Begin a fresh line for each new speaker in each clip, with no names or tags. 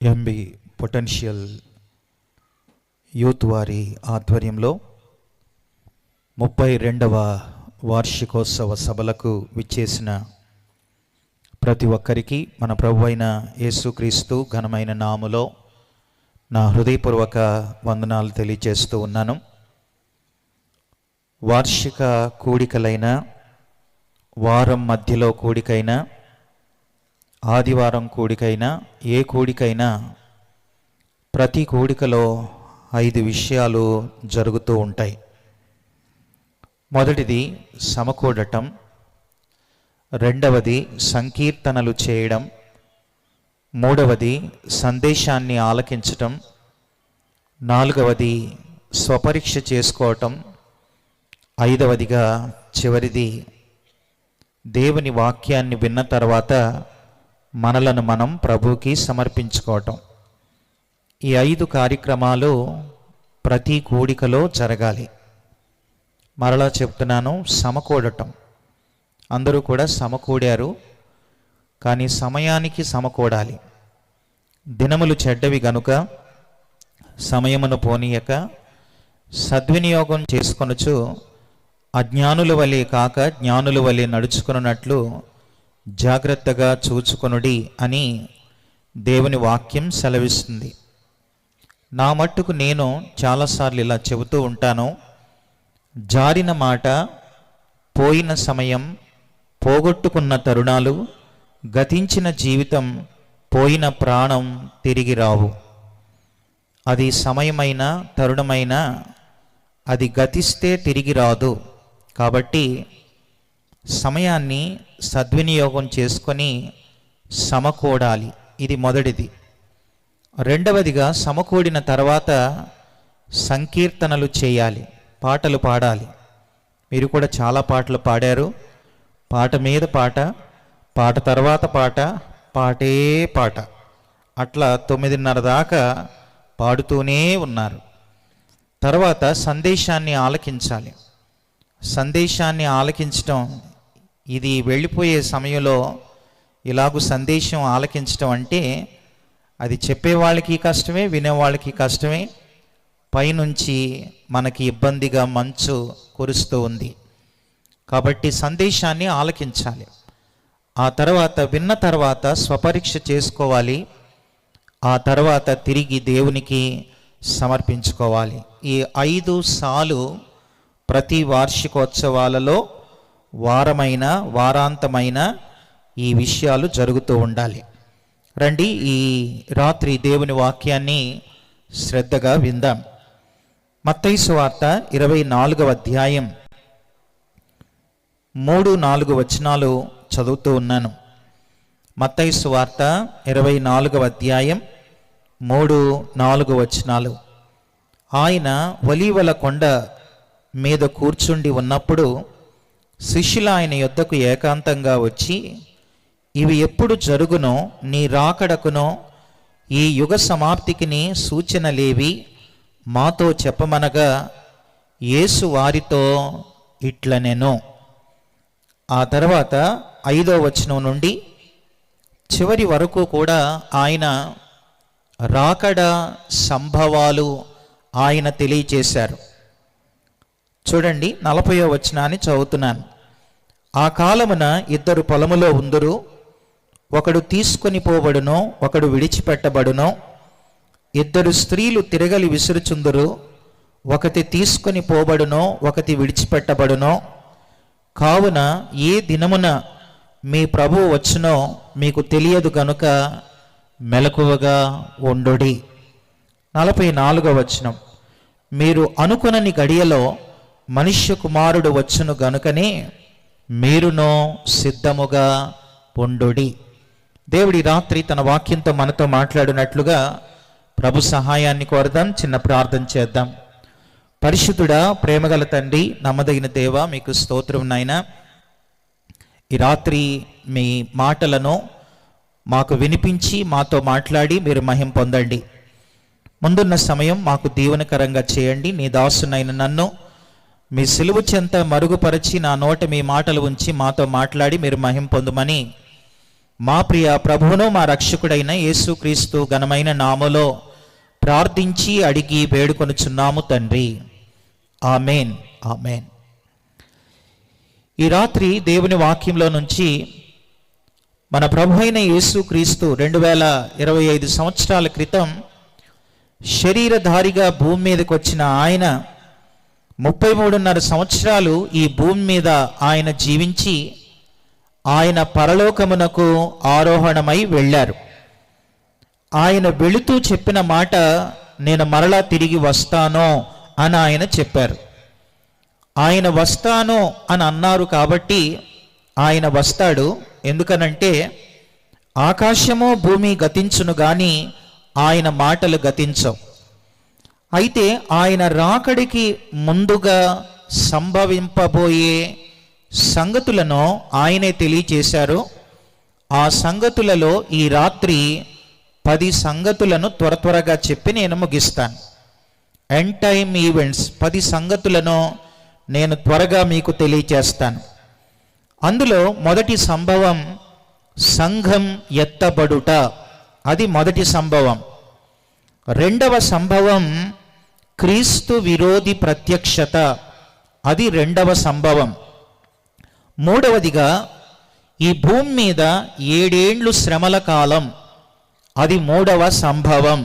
MB potential youth వారి ఆధ్వర్యంలో 32వ వార్షికోత్సవ సభలకు విచ్చేసిన ప్రతి ఒక్కరికి మన ప్రభు అయిన యేసుక్రీస్తు ఘనమైన నామములో నా హృదయపూర్వక వందనాలు తెలియజేస్తూ ఉన్నాను. వార్షిక కూడికలైన, వారం మధ్యలో కూడికైనా, ఆదివారం కూడికైనా, ఏ కూడికైనా ప్రతి కూడికలో 5 విషయాలు జరుగుతూ ఉంటాయి. మొదటిది సమకూడటం, రెండవది సంకీర్తనలు చేయడం, మూడవది సందేశాన్ని ఆలకించటం, నాలుగవది స్వపరీక్ష చేసుకోవటం, ఐదవదిగా చివరిది దేవుని వాక్యాన్ని విన్న తర్వాత మనలను మనం ప్రభువుకి సమర్పించుకోవటం. ఈ 5 కార్యక్రమాలు ప్రతి కూడికలో జరగాలి. మరలా చెప్తున్నాను, సమకూడటం. అందరూ కూడా సమకూడారు, కానీ సమయానికి సమకూడాలి. దినములు చెడ్డవి గనుక సమయమును పోనీయక సద్వినియోగం చేసుకొనుచు అజ్ఞానుల వలె కాక జ్ఞానుల వలె నడుచుకున్నట్లు జాగ్రత్తగా చూచుకొనుడి అని దేవుని వాక్యం సెలవిస్తుంది. నా మట్టుకు నేను చాలాసార్లు ఇలా చెబుతూ ఉంటాను. జారిన మాట, పోయిన సమయం, పోగొట్టుకున్న తరుణాలు, గతించిన జీవితం, పోయిన ప్రాణం తిరిగి రావు. అది సమయమైన, తరుణమైన, అది గతిస్తే తిరిగి రాదు. కాబట్టి సమయాన్ని సద్వినియోగం చేసుకొని సమకూడాలి. ఇది మొదటిది. రెండవదిగా సమకూడిన తర్వాత సంకీర్తనలు చేయాలి, పాటలు పాడాలి. మీరు కూడా చాలా పాటలు పాడారు. పాట మీద పాట, పాట తర్వాత పాట, పాటే పాట, అట్లా 9:30 దాకా పాడుతూనే ఉన్నారు. తర్వాత సందేశాన్ని ఆలకించాలి. సందేశాన్ని ఆలకించటం, ఇది వెళ్ళిపోయే సమయంలో ఇలాగూ సందేశం ఆలకించటం అంటే అది చెప్పేవాళ్ళకి కష్టమే, వినేవాళ్ళకి కష్టమే. పైనుంచి మనకి ఇబ్బందిగా మంచు కురుస్తూ ఉంది. కాబట్టి సందేశాన్ని ఆలకించాలి. ఆ తర్వాత విన్న తర్వాత స్వపరీక్ష చేసుకోవాలి. ఆ తర్వాత తిరిగి దేవునికి సమర్పించుకోవాలి. ఈ 5 సార్లు ప్రతి వార్షికోత్సవాలలో వారమైన, వారాంతమైన ఈ విషయాలు జరుగుతూ ఉండాలి. రండి, ఈ రాత్రి దేవుని వాక్యాన్ని శ్రద్ధగా విందాం. మత్తయి సువార్త 24వ అధ్యాయం 3-4 వచనాలు చదువుతూ ఉన్నాను. మత్తయి సువార్త 24వ అధ్యాయం 3-4 వచనాలు. ఆయన ఒలీవల కొండ మీద కూర్చుండి ఉన్నప్పుడు శిష్యులు ఆయన యొద్దకు ఏకాంతంగా వచ్చి, ఇవి ఎప్పుడు జరుగునో, నీ రాకడకునో ఈ యుగ సమాప్తికిని సూచనలేవి మాతో చెప్పమనగా, యేసు వారితో ఇట్లనెను. ఆ తర్వాత 5వ వచనం నుండి చివరి వరకు కూడా ఆయన రాకడ సంభవాలు ఆయన తెలియచేశారు. చూడండి, 40వ వచనాన్ని చదువుతున్నాను. ఆ కాలమున 2 పొలములో ఉందురు, ఒకడు తీసుకొని పోబడునో, ఒకడు విడిచిపెట్టబడునో. 2 స్త్రీలు తిరగలి విసురుచుందురు, ఒకటి తీసుకొని పోబడునో, ఒకటి విడిచిపెట్టబడునో. కావున ఏ దినమున మీ ప్రభువు వచ్చునో మీకు తెలియదు గనుక మెలకువగా ఉండుడి. 44వ వచనం. మీరు అనుకొనని గడియలో మనుష్య కుమారుడు వచ్చును గనుకనే మీరునో సిద్ధముగా ఉండుడి. దేవుడి రాత్రి తన వాక్యంతో మనతో మాట్లాడినట్లుగా ప్రభు సహాయాన్ని కోరదాం. చిన్న ప్రార్థన చేద్దాం. పరిశుద్ధుడా, ప్రేమగల తండ్రి, నమ్మదగిన దేవ, మీకు స్తోత్రం నాయనా. ఈ రాత్రి మీ మాటలను మాకు వినిపించి మాతో మాట్లాడి మీరు మహిమ పొందండి. ముందున్న సమయం మాకు దీవెనకరంగా చేయండి. నీ దాసునైన నన్ను మీ సిలువ చెంత మరుగుపరిచి నా నోట మీ మాటలు ఉంచి మాతో మాట్లాడి మీరు మహిమ పొందుమని మా ప్రియ ప్రభువును మా రక్షకుడైన యేసుక్రీస్తు ఘనమైన నామములో ప్రార్థించి అడిగి వేడుకొనుచున్నాము తండ్రి. ఆమేన్, ఆమేన్. ఈ రాత్రి దేవుని వాక్యంలో నుంచి మన ప్రభు అయిన యేసుక్రీస్తు 2025 సంవత్సరాల క్రితం శరీరధారిగా భూమి మీదకి వచ్చిన ఆయన 33.5 సంవత్సరాలు ఈ భూమి మీద ఆయన జీవించి ఆయన పరలోకమునకు ఆరోహణమై వెళ్ళారు. ఆయన వెళుతూ చెప్పిన మాట, నేను మరలా తిరిగి వస్తాను అని ఆయన చెప్పారు. ఆయన వస్తాను అని అన్నారు కాబట్టి ఆయన వస్తాడు. ఎందుకనంటే ఆకాశము భూమి గతించును గాని ఆయన మాటలు గతించవు. అయితే ఆయన రాకడికి ముందుగా సంభవింపబోయే సంగతులను ఆయనే తెలియచేశారు. ఆ సంగతులలో ఈ రాత్రి 10 సంగతులను త్వరగా చెప్పి నేను ముగిస్తాను. ఎండ్ టైమ్ ఈవెంట్స్ 10 సంగతులను నేను త్వరగా మీకు తెలియచేస్తాను. అందులో మొదటి సంభవం సంఘం ఎత్తబడుట, అది మొదటి సంభవం. రెండవ సంభవం క్రీస్తు విరోధి ప్రత్యక్షత, అది రెండవ సంభవం. మూడవదిగా ఈ భూమి మీద 7 ఏండ్లు శ్రమల కాలం, అది మూడవ సంభవం.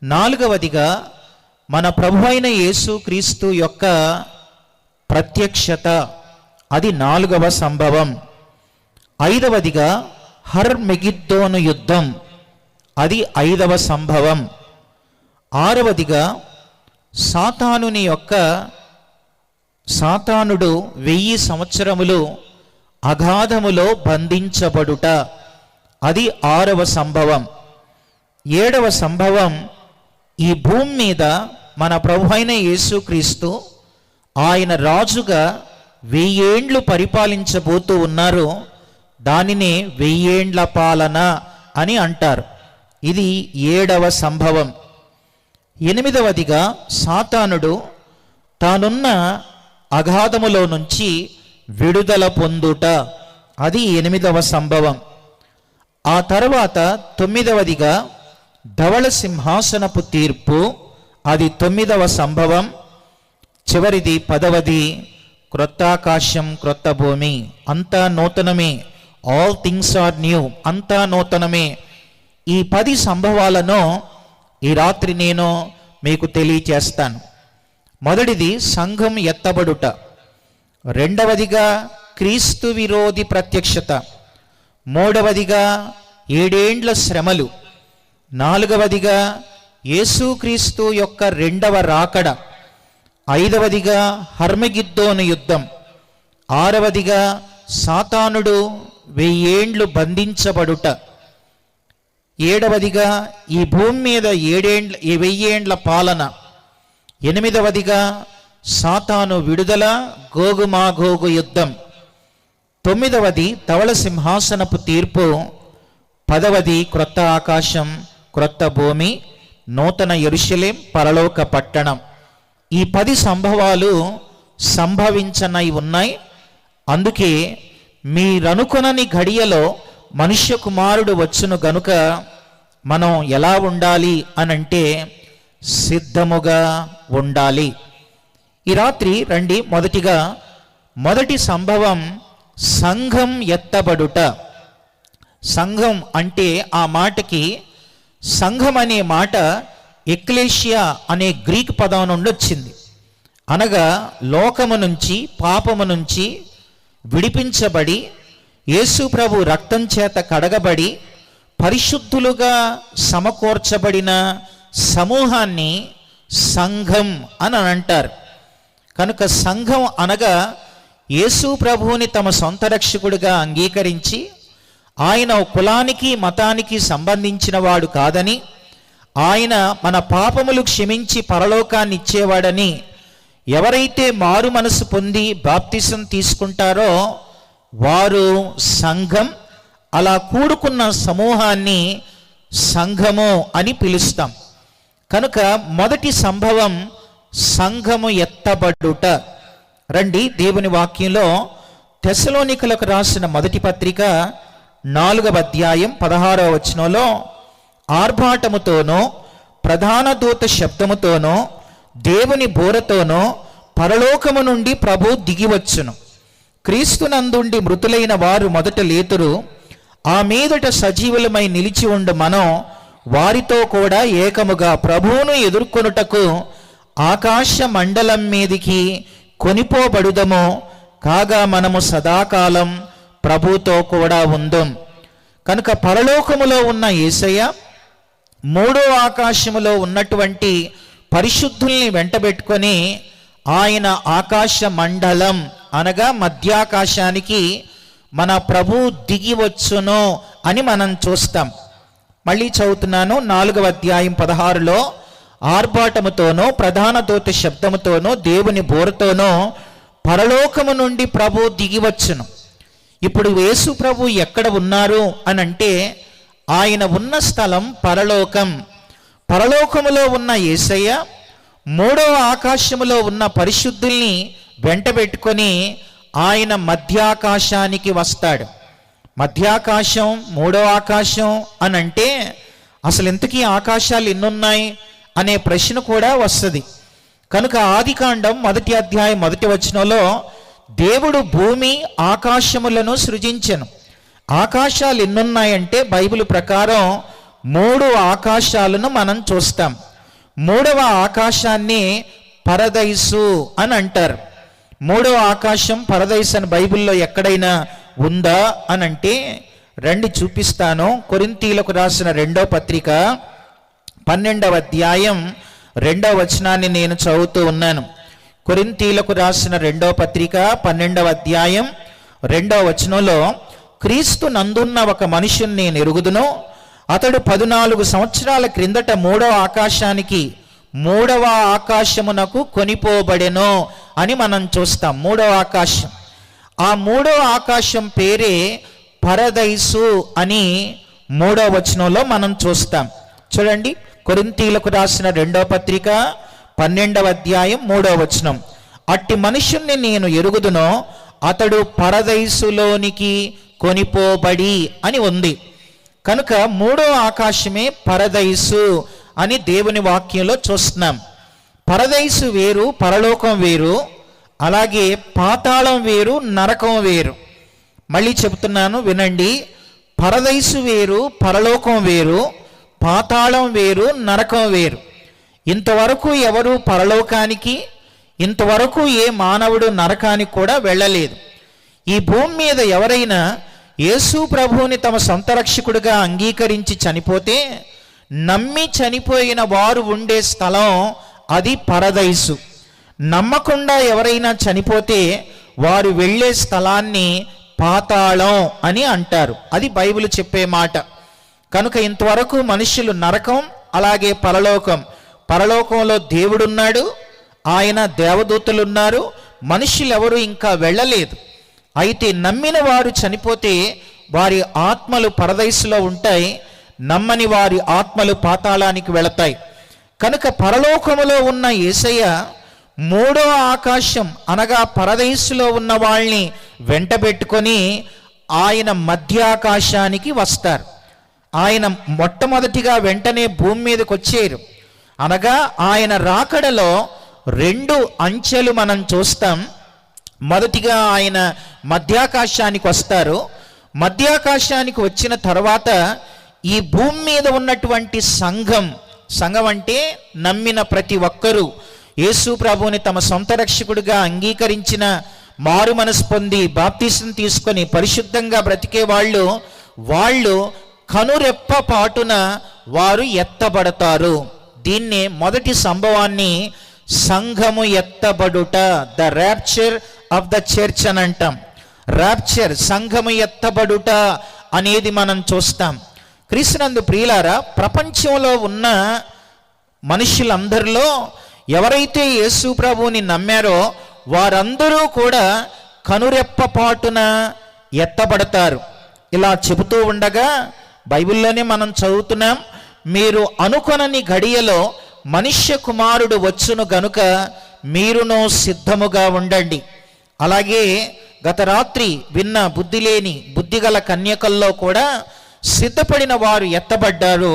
నాలుగవదిగా మన ప్రభు అయిన యేసుక్రీస్తు యొక్క ప్రత్యక్షత, అది 4వ సంభవం. ఐదవదిగా హర్మెగిద్దోను యుద్ధం, అది 5వ సంభవం. ఆరవదిగా సాతానుడు 1000 సంవత్సరములు అగాధములో బంధించబడుట, అది 6వ సంభవం. 7వ సంభవం ఈ భూమి మీద మన ప్రభు అయిన యేసుక్రీస్తు ఆయన రాజుగా 1000 ఏండ్లు పరిపాలించబోతూ ఉన్నారు. దానినే 1000 ఏండ్ల పాలన అని అంటారు. ఇది 7వ సంభవం. 8వదిగా సాతానుడు తానున్న అగాధములో నుంచి విడుదల పొందుట, అది 8వ సంభవం. ఆ తర్వాత 9వదిగా ధవళ సింహాసనపు తీర్పు, అది 9వ సంభవం. చివరిది 10వది క్రొత్త ఆకాశం క్రొత్త భూమి, అంతా నూతనమే. ఆల్ థింగ్స్ ఆర్ న్యూ, అంతా నూతనమే. ఈ 10 సంభవాలను ఈ రాత్రి నేను మీకు తెలియచేస్తాను. మొదటిది సంఘం ఎత్తబడుట, రెండవదిగా క్రీస్తు విరోధి ప్రత్యక్షత, మూడవదిగా 7 ఏండ్ల శ్రమలు, నాలుగవదిగా యేసుక్రీస్తు యొక్క రెండవ రాకడ, ఐదవదిగా హర్మెగిద్దోను యుద్ధం, ఆరవదిగా సాతానుడు 1000 ఏండ్లు బంధించబడుట, ఏడవదిగా ఈ భూమి మీద 1000 ఏండ్ల పాలన, ఎనిమిదవదిగా సాతాను విడుదల, గోగుమాగోగు యుద్ధం, 9వది ధవళ సింహాసనపు తీర్పు, 10వది క్రొత్త ఆకాశం క్రొత్త భూమి, నూతన యెరూషలేం పరలోక పట్టణం. ఈ 10 సంభవాలు సంభవించనై ఉన్నాయి. అందుకే మీరనుకొనని ఘడియలో మనుష్య కుమారుడు వచ్చును గనుక మనం ఎలా ఉండాలి అనంటే సిద్ధముగా ఉండాలి. ఈ రాత్రి రండి, మొదటి సంభవం సంఘం ఎత్తబడుట. సంఘం అంటే ఆ మాటకి, సంఘం అనే మాట ఎక్లేషియా అనే గ్రీక్ పదం నుండి వచ్చింది. అనగా లోకము నుంచి, పాపము నుంచి విడిపించబడి యేసు ప్రభు రక్తం చేత కడగబడి పరిశుద్ధులుగా సమకూర్చబడిన సమూహాన్ని సంఘం అని అంటారు. కనుక సంఘం అనగా యేసు ప్రభువుని తమ సొంత రక్షకుడిగా అంగీకరించి ఆయన కులానికి మతానికి సంబంధించిన వాడు కాదని, ఆయన మన పాపములు క్షమించి పరలోకాన్ని ఇచ్చేవాడని ఎవరైతే మారు మనసు పొంది బాప్తిసం తీసుకుంటారో వారు సంఘం. అలా కూడుకున్న సమూహాన్ని సంఘము అని పిలుస్తాం. కనుక మొదటి సంభవం సంఘము ఎత్తబడుట. రండి, దేవుని వాక్యంలో తెస్సలోనికలకు రాసిన మొదటి పత్రిక 4వ అధ్యాయం 16వ వచనంలో, ఆర్భాటముతోనో ప్రధాన దూత శబ్దముతోనో దేవుని బోరతోనో పరలోకము నుండి ప్రభు దిగివచ్చును. క్రీస్తునందుండి మృతులైన వారు మొదట లేతురు. ఆ మీదట సజీవులమై నిలిచి ఉండు మనం వారితో కూడా ఏకముగా ప్రభువును ఎదుర్కొనుటకు ఆకాశ మండలం మీదికి కొనిపోబడుదము. కాగా మనము సదాకాలం ప్రభుతో కూడా ఉందం. కనుక పరలోకములో ఉన్న యేసయ్య 3వ ఆకాశములో ఉన్నటువంటి పరిశుద్ధుల్ని వెంటబెట్టుకొని ఆయన ఆకాశ మండలం అనగా మధ్యాకాశానికి మన ప్రభు దిగి వచ్చును అని మనం చూస్తాం. మళ్ళీ చదువుతున్నాను. 4వ అధ్యాయం 16లో, ఆర్భాటముతోనో ప్రధాన దూత శబ్దముతోనో దేవుని బోరతోనో పరలోకము నుండి ప్రభు దిగివచ్చును. ఇప్పుడు యేసు ప్రభు ఎక్కడ ఉన్నారు అని అంటే, ఆయన ఉన్న స్థలం పరలోకం. పరలోకములో ఉన్న యేసయ్య 3వ ఆకాశములో ఉన్న పరిశుద్ధుల్ని వెంటబెట్టుకొని ఆయన మధ్యాకాశానికి వస్తాడు. మధ్యాకాశం, 3వ ఆకాశం అని అంటే అసలు ఇంతకీ ఆకాశాలు ఎన్నున్నాయి అనే ప్రశ్న కూడా వస్తుంది. కనుక ఆదికాండం 1వ అధ్యాయం 1వ వచనంలో దేవుడు భూమి ఆకాశములను సృజించెను. ఆకాశాలు ఎన్నున్నాయంటే బైబిల్ ప్రకారం 3 ఆకాశాలను మనం చూస్తాం. 3వ ఆకాశాన్ని పరదైసు అని అంటారు. 3వ ఆకాశం పరదైసు అని బైబిల్లో ఎక్కడైనా ఉందా అని అంటే రండి చూపిస్తాను. కొరింథీయులకు రాసిన 2వ పత్రిక 12వ అధ్యాయం 2వ వచనాన్ని నేను చదువుతూ ఉన్నాను. కొరింథీయులకు రాసిన 2వ పత్రిక 12వ అధ్యాయం 2వ వచనంలో, క్రీస్తు నందున్న ఒక మనుషుని నేను ఎరుగుదును. అతడు 14 సంవత్సరాల క్రిందట 3వ ఆకాశానికి 3వ ఆకాశమునకు కొనిపోబడెను అని మనం చూస్తాం. 3వ ఆకాశం, ఆ 3వ ఆకాశం పేరే పరదైసు అని 3వ వచనంలో మనం చూస్తాం. చూడండి, కొరింథీయులకు రాసిన 2వ పత్రిక 12వ అధ్యాయం 3వ వచనం, అట్టి మనుషుణ్ణి నేను ఎరుగుదునో అతడు పరదైసులోనికి కొనిపోబడి అని ఉంది. కనుక 3వ ఆకాశమే పరదైసు అని దేవుని వాక్యంలో చూస్తున్నాం. పరదైసు వేరు, పరలోకం వేరు. అలాగే పాతాళం వేరు, నరకం వేరు. మళ్ళీ చెబుతున్నాను, వినండి. పరదైసు వేరు, పరలోకం వేరు, పాతాళం వేరు, నరకం వేరు. ఇంతవరకు ఎవరు పరలోకానికి, ఇంతవరకు ఏ మానవుడు నరకానికి కూడా వెళ్ళలేదు. ఈ భూమి మీద ఎవరైనా యేసు ప్రభువుని తమ సొంత రక్షకుడిగా అంగీకరించి చనిపోతే, నమ్మి చనిపోయిన వారు ఉండే స్థలం అది పరదైసు. నమ్మకుండా ఎవరైనా చనిపోతే వారు వెళ్ళే స్థలాన్ని పాతాళం అని అంటారు. అది బైబిల్ చెప్పే మాట. కనుక ఇంతవరకు మనుషులు నరకం, అలాగే పరలోకం. పరలోకంలో దేవుడున్నాడు, ఆయన దేవదూతలు ఉన్నారు, మనుషులు ఎవరు ఇంకా వెళ్ళలేదు. అయితే నమ్మిన వారు చనిపోతే వారి ఆత్మలు పరదైసులో ఉంటాయి, నమ్మని వారి ఆత్మలు పాతాళానికి వెళతాయి. కనుక పరలోకములో ఉన్న యేసయ్య 3వ ఆకాశం అనగా పరదైసులో ఉన్న వాళ్ళని వెంటబెట్టుకొని ఆయన మధ్యాకాశానికి వస్తారు. ఆయన మొట్టమొదటిగా వెంటనే భూమి మీదకి వచ్చారు. అనగా ఆయన రాకడలో 2 అంచెలు మనం చూస్తాం. మొదటిగా ఆయన మధ్యాకాశానికి వస్తారు. మధ్యాకాశానికి వచ్చిన తర్వాత ఈ భూమి మీద ఉన్నటువంటి సంఘం అంటే నమ్మిన ప్రతి ఒక్కరూ యేసు ప్రభువుని తమ సొంత రక్షకుడిగా అంగీకరించిన, మారు మనసు పొంది బాప్తిసం తీసుకొని పరిశుద్ధంగా బ్రతికే వాళ్ళు కనురెప్ప పాటున వారు ఎత్తబడతారు. దీన్నే మొదటి సంభవాన్ని సంఘము ఎత్తబడుట, the rapture of the church అని అంటాం. ర్యాప్చర్, సంఘము ఎత్తబడుట అనేది మనం చూస్తాం. క్రీస్తునందు ప్రియులారా, ప్రపంచంలో ఉన్న మనుషులందరిలో ఎవరైతే యేసు ప్రభువుని నమ్మారో వారందరూ కూడా కనురెప్పపాటున ఎత్తబడతారు. ఇలా చెబుతూ ఉండగా బైబిల్లోనే మనం చదువుతున్నాం, మీరు అనుకొనని గడియలో మనుష్య కుమారుడు వచ్చును గనుక మీరును సిద్ధముగా ఉండండి. అలాగే గత రాత్రి విన్న బుద్ధి బుద్ధిగల కన్యకల్లో కూడా సిద్ధపడిన వారు ఎత్తబడ్డారు,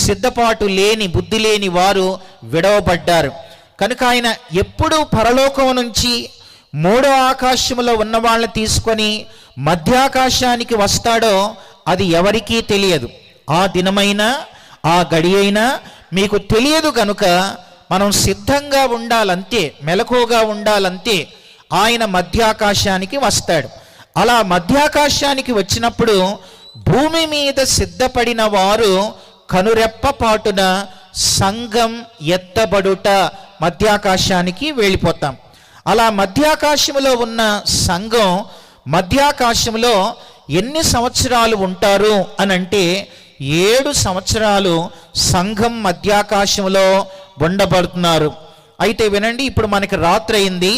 సిద్ధపాటు లేని బుద్ధి లేని వారు విడవబడ్డారు. కనుక ఆయన ఎప్పుడు పరలోకం నుంచి మూడో ఆకాశంలో ఉన్న వాళ్ళని తీసుకొని మధ్యాకాశానికి వస్తాడో అది ఎవరికీ తెలియదు. ఆ దినమైనా ఆ గడి అయినా మీకు తెలియదు. కనుక మనం సిద్ధంగా ఉండాలంతే, మెలకువగా ఉండాలంతే. ఆయన మధ్యాకాశానికి వస్తాడు. అలా మధ్యాకాశానికి వచ్చినప్పుడు భూమి మీద సిద్ధపడిన వారు కనురెప్పపాటున సంఘం ఎత్తబడుట మధ్యాకాశానికి వెళ్ళిపోతాం. అలా మధ్యాకాశంలో ఉన్న సంఘం మధ్యాకాశంలో ఎన్ని సంవత్సరాలు ఉంటారు అని అంటే 7 సంవత్సరాలు సంఘం మధ్యాకాశంలో ఉండబడుతున్నారు. అయితే వినండి, ఇప్పుడు మనకి రాత్రి అయింది.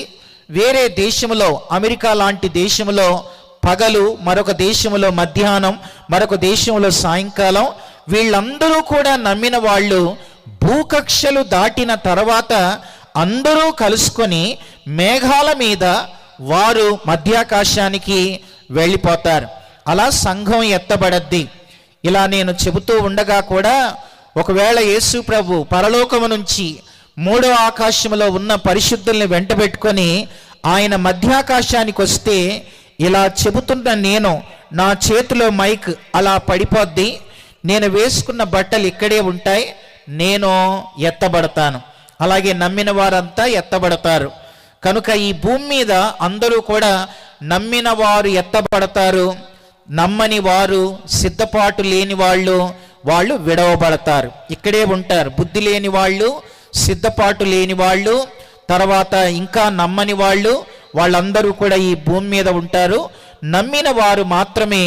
వేరే దేశంలో, అమెరికా లాంటి దేశంలో పగలు, మరొక దేశంలో మధ్యాహ్నం, మరొక దేశంలో సాయంకాలం. వీళ్ళందరూ కూడా నమ్మిన వాళ్ళు భూకక్షలు దాటిన తర్వాత అందరూ కలుసుకొని మేఘాల మీద వారు మధ్యాకాశానికి వెళ్ళిపోతారు. అలా సంఘం ఎత్తబడద్ది. ఇలా నేను చెబుతూ ఉండగా కూడా ఒకవేళ యేసు ప్రభు పరలోకము నుంచి మూడో ఆకాశంలో ఉన్న పరిశుద్ధుల్ని వెంటబెట్టుకొని ఆయన మధ్యాకాశానికి వస్తే ఇలా చెబుతున్న నేను, నా చేతిలో మైక్ అలా పడిపోద్ది, నేను వేసుకున్న బట్టలు ఇక్కడే ఉంటాయి, నేను ఎత్తబడతాను. అలాగే నమ్మిన వారంతా ఎత్తబడతారు. కనుక ఈ భూమి మీద అందరూ కూడా నమ్మిన వారు ఎత్తబడతారు, నమ్మని వారు, సిద్ధపాటు లేని వాళ్ళు విడవబడతారు, ఇక్కడే ఉంటారు. బుద్ధి లేని వాళ్ళు, సిద్ధపాటు లేని వాళ్ళు, తర్వాత ఇంకా నమ్మని వాళ్ళందరూ కూడా ఈ భూమి మీద ఉంటారు. నమ్మిన వారు మాత్రమే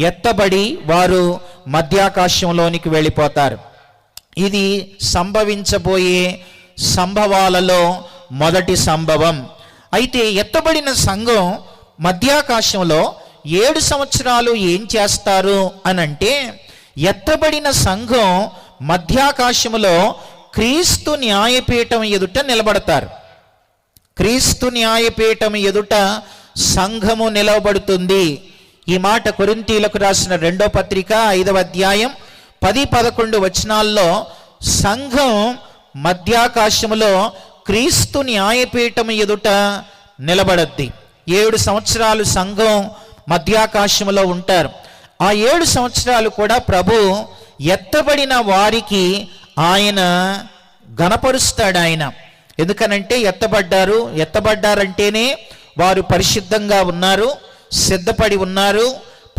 ఎత్తబడి వారు మధ్యాకాశంలోనికి వెళ్ళిపోతారు. ఇది సంభవించబోయే సంభవాలలో మొదటి సంభవం. అయితే ఎత్తబడిన సంఘం మధ్యాకాశంలో 7 సంవత్సరాలు ఏం చేస్తారు అని అంటే, ఎత్తబడిన సంఘం మధ్యాకాశంలో క్రీస్తు న్యాయపీఠం ఎదుట నిలబడతారు. క్రీస్తు న్యాయపీఠం ఎదుట సంఘము నిలవబడుతుంది. ఈ మాట కొరింథీయులకు రాసిన 2వ పత్రిక 5వ అధ్యాయం 10-11 వచనాల్లో సంఘం మధ్యాకాశములో క్రీస్తు న్యాయపీఠం ఎదుట నిలబడద్ది. 7 సంవత్సరాలు సంఘం మధ్యాకాశములో ఉంటారు. ఆ 7 సంవత్సరాలు కూడా ప్రభు ఎత్తబడిన వారికి గణపరుస్తాడు. ఎందుకనంటే ఎత్తబడ్డారంటేనే వారు పరిశుద్ధంగా ఉన్నారు, సిద్ధపడి ఉన్నారు,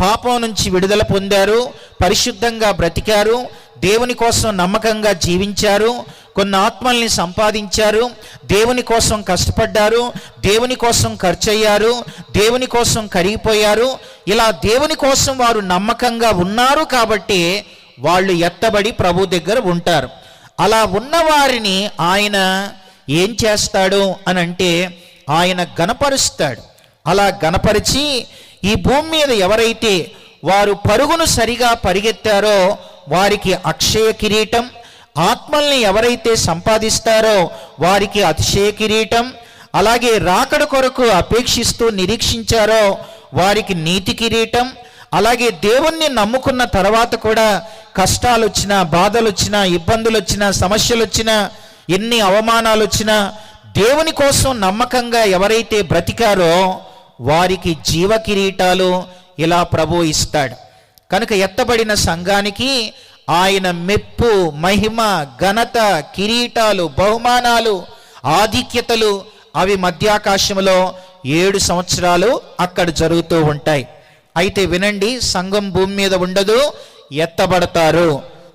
పాపం నుంచి విడుదల పొందారు, పరిశుద్ధంగా బ్రతికారు, దేవుని కోసం నమ్మకంగా జీవించారు, కొన్ని ఆత్మల్ని సంపాదించారు, దేవుని కోసం కష్టపడ్డారు, దేవుని కోసం ఖర్చయ్యారు, దేవుని కోసం కరిగిపోయారు. ఇలా దేవుని కోసం వారు నమ్మకంగా ఉన్నారు కాబట్టి వాళ్ళు ఎత్తబడి ప్రభు దగ్గర ఉంటారు. అలా ఉన్నవారిని ఆయన ఏం చేస్తాడు అని అంటే ఆయన గణపరుస్తాడు. అలా గణపరిచి ఈ భూమి మీద ఎవరైతే వారు పరుగును సరిగా పరిగెత్తారో వారికి అక్షయ కిరీటం, ఆత్మల్ని ఎవరైతే సంపాదిస్తారో వారికి అతిశయ కిరీటం, అలాగే రాకడ కొరకు అపేక్షిస్తూ నిరీక్షించారో వారికి నీతి కిరీటం, అలాగే దేవుణ్ణి నమ్ముకున్న తర్వాత కూడా కష్టాలు వచ్చినా, బాధలు వచ్చినా, ఇబ్బందులు వచ్చినా, సమస్యలు వచ్చినా, ఎన్ని అవమానాలు వచ్చినా దేవుని కోసం నమ్మకంగా ఎవరైతే బ్రతికారో వారికి జీవ కిరీటాలు ఇలా ప్రభు ఇస్తాడు. కనుక ఎత్తబడిన సంఘానికి ఆయన మెప్పు, మహిమ, ఘనత, కిరీటాలు, బహుమానాలు, ఆధిక్యతలు అవి మధ్యాకాశంలో 7 సంవత్సరాలు అక్కడ జరుగుతూ ఉంటాయి. అయితే వినండి, సంఘం భూమి మీద ఉండదు, ఎత్తబడతారు.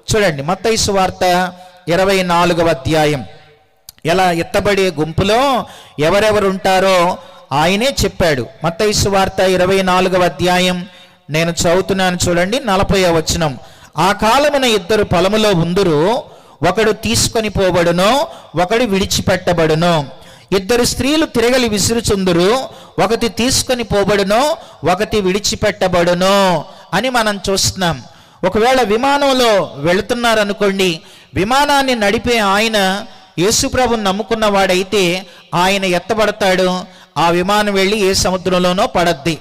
చూడండి మత్తయి సువార్త 24వ అధ్యాయం. ఎలా ఎత్తబడే గుంపులో ఎవరెవరు ఉంటారో ఆయనే చెప్పాడు. మత్తయి సువార్త 24వ అధ్యాయం నేను చదువుతున్నాను, చూడండి 40వ వచనం. ఆ కాలమున 2 పొలములో ఉందురు, ఒకడు తీసుకొని పోబడును, ఒకడు విడిచిపెట్టబడును. 2 స్త్రీలు తిరగలి విసురుచుందురు, ఒకటి తీసుకొని పోబడును, ఒకటి విడిచిపెట్టబడును అని మనం చూస్తున్నాం. ఒకవేళ విమానంలో వెళుతున్నారనుకోండి, విమానాన్ని నడిపే ఆయన యేసుప్రభుని నమ్ముకున్న వాడైతే ఆయన ఎత్తబడతాడు. ఆ విమానం వెళ్ళి ఏ సముద్రంలోనో పడద్ది.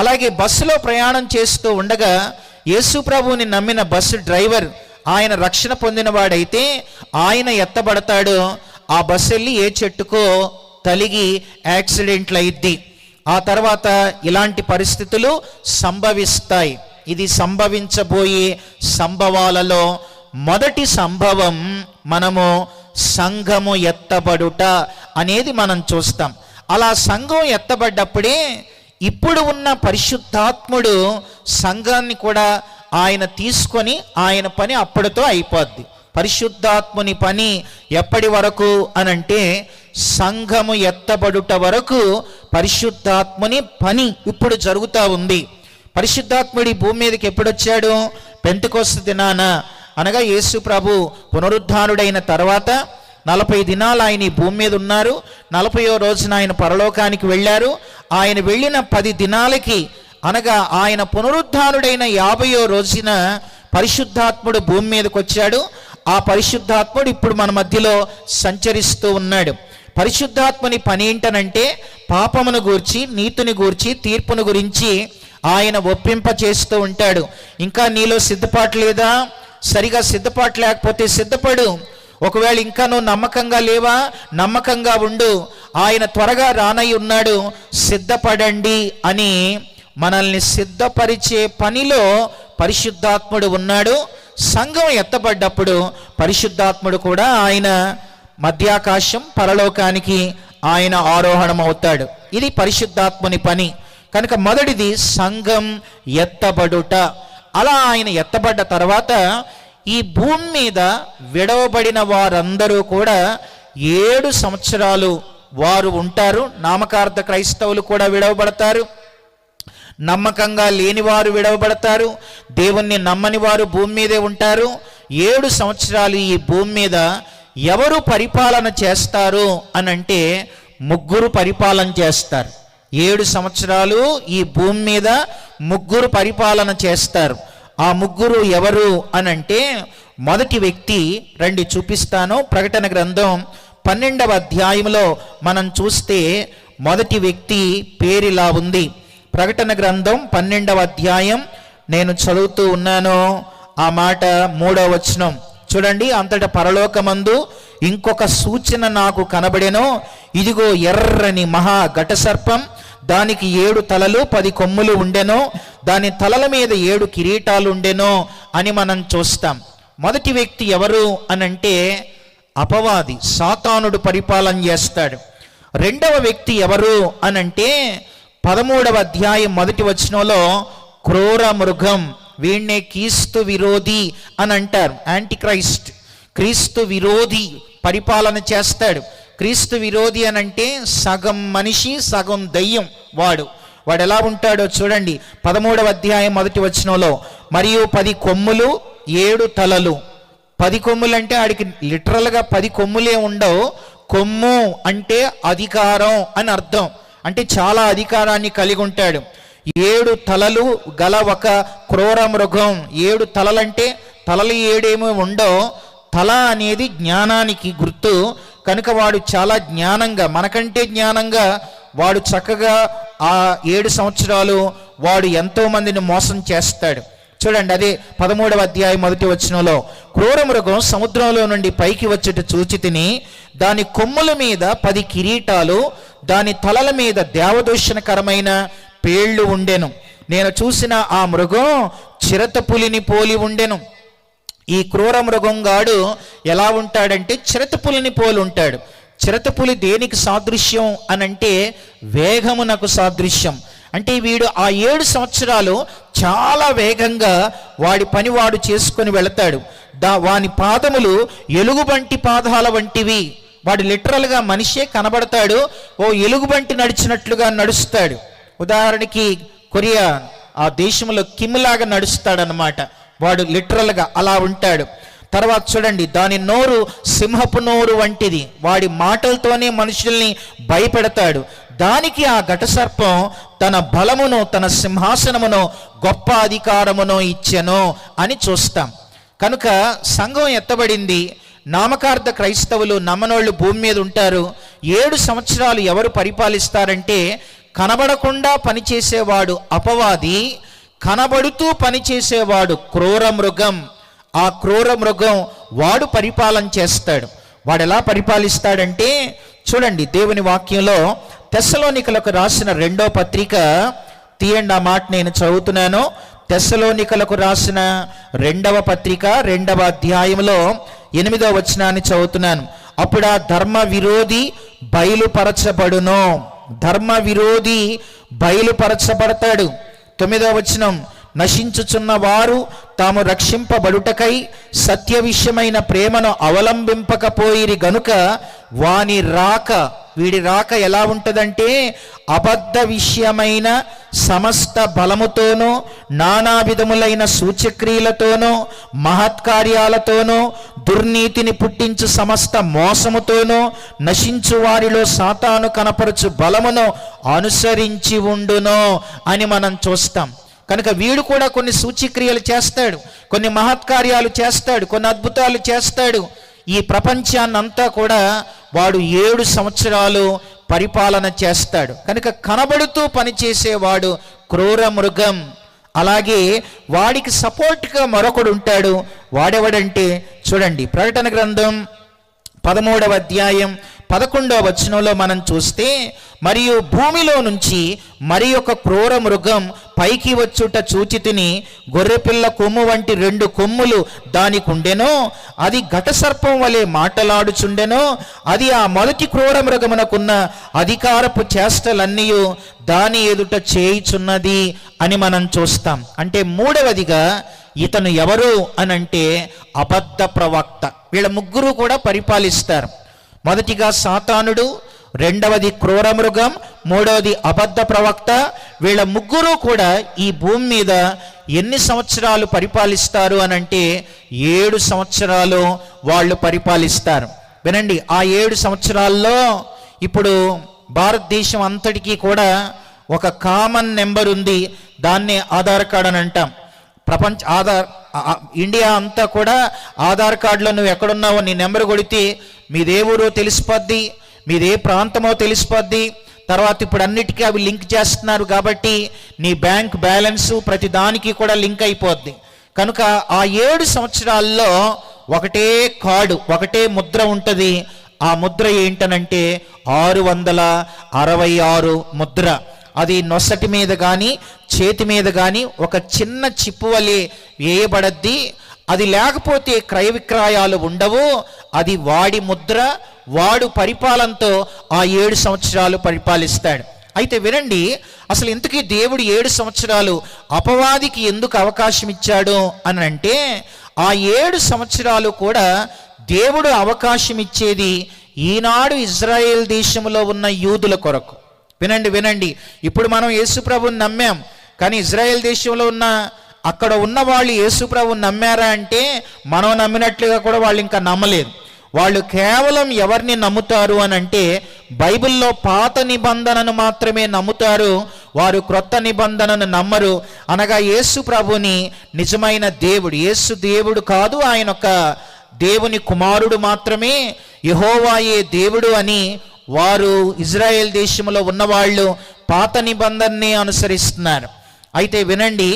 అలాగే బస్సులో ప్రయాణం చేస్తూ ఉండగా యేసు ప్రభువుని నమ్మిన బస్సు డ్రైవర్ ఆయన రక్షణ పొందినవాడైతే ఆయన ఎత్తబడతాడు. ఆ బస్సు వెళ్ళి ఏ చెట్టుకో తలిగి యాక్సిడెంట్లు అయింది. ఆ తర్వాత ఇలాంటి పరిస్థితులు సంభవిస్తాయి. ఇది సంభవించబోయే సంభవాలలో మొదటి సంభవం మనము సంఘము ఎత్తబడుట అనేది మనం చూస్తాం. అలా సంఘం ఎత్తబడ్డప్పుడే ఇప్పుడు ఉన్న పరిశుద్ధాత్ముడు సంఘాన్ని కూడా ఆయన తీసుకొని ఆయన పని అప్పటితో అయిపోద్ది. పరిశుద్ధాత్ముని పని ఎప్పటి వరకు అనంటే సంఘము ఎత్తబడుట వరకు పరిశుద్ధాత్ముని పని ఇప్పుడు జరుగుతూ ఉంది. పరిశుద్ధాత్ముడి భూమి మీదకి ఎప్పుడు వచ్చాడు? పెంతెకొస్తు దినాన, అనగా యేసు ప్రభు పునరుద్ధానుడైన తర్వాత 40 దినాలు ఆయన ఈ భూమి మీద ఉన్నారు. 40వ రోజున ఆయన పరలోకానికి వెళ్ళారు. ఆయన వెళ్ళిన 10 దినాలకి, అనగా ఆయన పునరుద్ధానుడైన 50వ రోజున పరిశుద్ధాత్ముడు భూమి మీదకి వచ్చాడు. ఆ పరిశుద్ధాత్ముడు ఇప్పుడు మన మధ్యలో సంచరిస్తూ ఉన్నాడు. పరిశుద్ధాత్మని పని ఏంటనంటే పాపమును గూర్చి, నీతిని గూర్చి, తీర్పును గురించి ఆయన ఒప్పింప చేస్తూ ఉంటాడు. ఇంకా నీలో సిద్ధపాటు లేదా? సరిగా సిద్ధపాటు లేకపోతే సిద్ధపడు. ఒకవేళ ఇంకా నువ్వు నమ్మకంగా లేవా? నమ్మకంగా ఉండు. ఆయన త్వరగా రానై ఉన్నాడు, సిద్ధపడండి అని మనల్ని సిద్ధపరిచే పనిలో పరిశుద్ధాత్ముడు ఉన్నాడు. సంఘం ఎత్తబడ్డప్పుడు పరిశుద్ధాత్ముడు కూడా ఆయన మధ్యాకాశం పరలోకానికి ఆయన ఆరోహణం అవుతాడు. ఇది పరిశుద్ధాత్ముని పని. కనుక మొదటిది సంఘం ఎత్తబడుట. అలా ఆయన ఎత్తబడ్డ తర్వాత ఈ భూమి మీద విడవబడిన వారందరూ కూడా 7 సంవత్సరాలు వారు ఉంటారు. నామకార్థ క్రైస్తవులు కూడా విడవబడతారు, నమ్మకంగా లేని వారు విడవబడతారు, దేవుణ్ణి నమ్మని వారు భూమి మీదే ఉంటారు. 7 సంవత్సరాలు ఈ భూమి మీద ఎవరు పరిపాలన చేస్తారు అనంటే 3 పరిపాలన చేస్తారు. 7 సంవత్సరాలు ఈ భూమి మీద 3 పరిపాలన చేస్తారు. ఆ 3 ఎవరు అనంటే, మొదటి వ్యక్తి రండి చూపిస్తాను. ప్రకటన గ్రంథం 12వ అధ్యాయంలో మనం చూస్తే మొదటి వ్యక్తి పేరిలా ఉంది. ప్రకటన గ్రంథం 12వ అధ్యాయం నేను చదువుతూ ఉన్నాను. ఆ మాట 3వ వచనం చూడండి. అంతటా పరలోకమందు ఇంకొక సూచన నాకు కనబడెను. ఇదిగో ఎర్రని మహా ఘటసర్పం, దానికి 7 తలలు 10 కొమ్ములు ఉండెను, దాని తలల మీద 7 కిరీటాలు ఉండెను అని మనం చూస్తాం. మొదటి వ్యక్తి ఎవరు అనంటే అపవాది, సాతానుడు పరిపాలన చేస్తాడు. రెండవ వ్యక్తి ఎవరు అనంటే 13వ అధ్యాయం 1వ వచనంలో క్రూర మృగం, వీణ్ణే క్రీస్తు విరోధి అని అంటారు. యాంటీ క్రైస్ట్, క్రీస్తు విరోధి పరిపాలన చేస్తాడు. క్రీస్తు విరోధి అనంటే సగం మనిషి సగం దయ్యం. వాడు ఎలా ఉంటాడో చూడండి. 13వ అధ్యాయం 1వ వచనంలో, మరియు 10 కొమ్ములు 7 తలలు. 10 కొమ్ములు అంటే ఆడికి లిటరల్గా 10 కొమ్ములే ఉండవు. కొమ్ము అంటే అధికారం అని అర్థం. అంటే చాలా అధికారాన్ని కలిగి ఉంటాడు. 7 తలలు గల ఒక క్రూర మృగం. 7 తలలంటే తలలు 7 ఏమో ఉండవు. తల అనేది జ్ఞానానికి గుర్తు. కనుక వాడు చాలా జ్ఞానంగా, మనకంటే జ్ఞానంగా వాడు చక్కగా ఆ 7 సంవత్సరాలు వాడు ఎంతో మందిని మోసం చేస్తాడు. చూడండి, అదే 13వ అధ్యాయం 1వ వచనంలో, క్రూర మృగం సముద్రంలో నుండి పైకి వచ్చేట చూచి తిని, దాని కొమ్ముల మీద 10 కిరీటాలు, దాని తలల మీద దేవదూషణకరమైన పేళ్లు ఉండెను. నేను చూసిన ఆ మృగం చిరతపులిని పోలి ఉండెను. ఈ క్రూర మృగంగాడు ఎలా ఉంటాడంటే చిరతపులిని పోలి ఉంటాడు. చిరతపులి దేనికి సాదృశ్యం అనంటే వేగమునకు సాదృశ్యం. అంటే వీడు ఆ 7 సంవత్సరాలు చాలా వేగంగా వాడి పని వాడు చేసుకొని వెళతాడు. వాని పాదములు ఎలుగుబంటి పాదాల వంటివి. వాడు లిటరల్గా మనిషే కనబడతాడు, ఓ ఎలుగుబంటి నడిచినట్లుగా నడుస్తాడు. ఉదాహరణకి కొరియా ఆ దేశంలో కిమ్లాగా నడుస్తాడనమాట. వాడు లిటరల్గా అలా ఉంటాడు. తర్వాత చూడండి, దాని నోరు సింహపు నోరు వంటిది. వాడి మాటలతోనే మనుషుల్ని భయపెడతాడు. దానికి ఆ ఘటసర్పం తన బలమును, తన సింహాసనమును, గొప్ప అధికారమును ఇచ్చెను అని చూస్తాం. కనుక సంఘం ఎత్తబడింది. నామకార్థ క్రైస్తవులు, నమ్మనోళ్ళు భూమి మీద ఉంటారు. 7 సంవత్సరాలు ఎవరు పరిపాలిస్తారంటే కనబడకుండా పనిచేసేవాడు అపవాది, కనబడుతూ పనిచేసేవాడు క్రూర మృగం. ఆ క్రూర మృగం వాడు పరిపాలన చేస్తాడు. వాడు ఎలా పరిపాలిస్తాడంటే చూడండి, దేవుని వాక్యంలో తెస్సలోనికలకు రాసిన 2వ పత్రిక తీయండి, ఆ మాట నేను చదువుతున్నాను. తెస్సలోనికలకు రాసిన 2వ పత్రిక 2వ అధ్యాయంలో 8వ వచనాన్ని చదువుతున్నాను. అప్పుడు ఆ ధర్మ విరోధి బయలుపరచబడును. ధర్మ విరోధి బయలుపరచబడతాడు. 9వ వచనం, నశించుచున్న వారు తాము రక్షింపబడుటకై సత్య విషయమైన ప్రేమను అవలంబింపకపోయిరి గనుక వీడి రాక ఎలా ఉంటుందంటే అబద్ధ విషయమైన సమస్త బలముతోనూ నానా విధములైన సూచక్రియలతోనూ మహత్కార్యాలతోనూ దుర్నీతిని పుట్టించు సమస్త మోసముతోనూ నశించు వారిలో సాతాను కనపరచు బలమును అనుసరించి ఉండును అని మనం చూస్తాం. కనుక వీడు కూడా కొన్ని సూచక్రియలు చేస్తాడు, కొన్ని మహత్కార్యాలు చేస్తాడు, కొన్ని అద్భుతాలు చేస్తాడు. ఈ ప్రపంచాన్నంతా కూడా వాడు 7 సంవత్సరాలు పరిపాలన చేస్తాడు. కనుక కనబడుతూ పనిచేసేవాడు క్రూర మృగం. అలాగే వాడికి సపోర్ట్గా మరొకడు ఉంటాడు. వాడెవడంటే చూడండి, ప్రకటన గ్రంథం 13వ అధ్యాయం 11వ వచనంలో మనం చూస్తే, మరియు భూమిలో నుంచి మరి ఒక క్రూర మృగం పైకి వచ్చుట చూచితిని. గొర్రెపిల్ల కొమ్ము వంటి 2 కొమ్ములు దానికి ఉండెను. అది ఘటసర్పం వలె మాటలాడుచుండెను. అది ఆ మొదటి క్రూర మృగమునకున్న అధికారపు చేష్టలన్నీ దాని ఎదుట చేయుచున్నది అని మనం చూస్తాం. అంటే మూడవదిగా ఇతను ఎవరు అనంటే అబద్ధ ప్రవక్త. వీళ్ళ ముగ్గురు కూడా పరిపాలిస్తారు. మొదటిగా సాతానుడు, రెండవది క్రూర మృగం, మూడవది అబద్ధ ప్రవక్త. వీళ్ళ ముగ్గురు కూడా ఈ భూమి మీద ఎన్ని సంవత్సరాలు పరిపాలిస్తారు అనంటే 7 సంవత్సరాలు వాళ్ళు పరిపాలిస్తారు. వినండి, ఆ 7 సంవత్సరాల్లో ఇప్పుడు భారతదేశం అంతటికీ కూడా ఒక కామన్ నెంబర్ ఉంది. దాన్నే ఆధార్ కార్డ్ అని అంటాం. ఇండియా అంతా కూడా ఆధార్ కార్డులో నువ్వు ఎక్కడున్నావో నీ నెంబర్ కొడితే మీదే ఊరో తెలిసిపోద్ది, మీదే ప్రాంతమో తెలిసిపోద్ది. తర్వాత ఇప్పుడు అన్నిటికీ అవి లింక్ చేస్తున్నారు కాబట్టి నీ బ్యాంక్ బ్యాలెన్స్ ప్రతి దానికి కూడా లింక్ అయిపోద్ది. కనుక ఆ 7 సంవత్సరాల్లో ఒకటే కార్డు, ఒకటే ముద్ర ఉంటుంది. ఆ ముద్ర ఏంటనంటే 666 ముద్ర. అది నొసటి మీద కానీ చేతి మీద కానీ ఒక చిన్న చిప్పు వలె వేయబడద్ది. అది లేకపోతే క్రయ విక్రయాలు ఉండవు. అది వాడి ముద్ర. వాడు పరిపాలనతో ఆ 7 సంవత్సరాలు పరిపాలిస్తాడు. అయితే వినండి, అసలు ఇంతకీ దేవుడు 7 సంవత్సరాలు అపవాదికి ఎందుకు అవకాశం ఇచ్చాడు అని అంటే, ఆ 7 సంవత్సరాలు కూడా దేవుడు అవకాశం ఇచ్చేది ఈనాడు ఇజ్రాయేల్ దేశంలో ఉన్న యూదుల కొరకు. వినండి, ఇప్పుడు మనం యేసుప్రభుని నమ్మాం, కానీ ఇజ్రాయేల్ దేశంలో అక్కడ ఉన్న వాళ్ళు యేసుప్రభుని నమ్మారా అంటే మనం నమ్మినట్లుగా కూడా వాళ్ళు ఇంకా నమ్మలేదు. వాళ్ళు కేవలం ఎవరిని నమ్ముతారు అని అంటే బైబిల్లో పాత నిబంధనను మాత్రమే నమ్ముతారు. వారు క్రొత్త నిబంధనను నమ్మరు. అనగా యేసు ప్రభుని నిజమైన దేవుడు, యేసు దేవుడు కాదు, ఆయన ఒక దేవుని కుమారుడు మాత్రమే, యెహోవాయే దేవుడు అని వారు ఇజ్రాయెల్ దేశంలో ఉన్నవాళ్ళు పాత నిబంధనని అనుసరిస్తున్నారు. అయితే వినండి,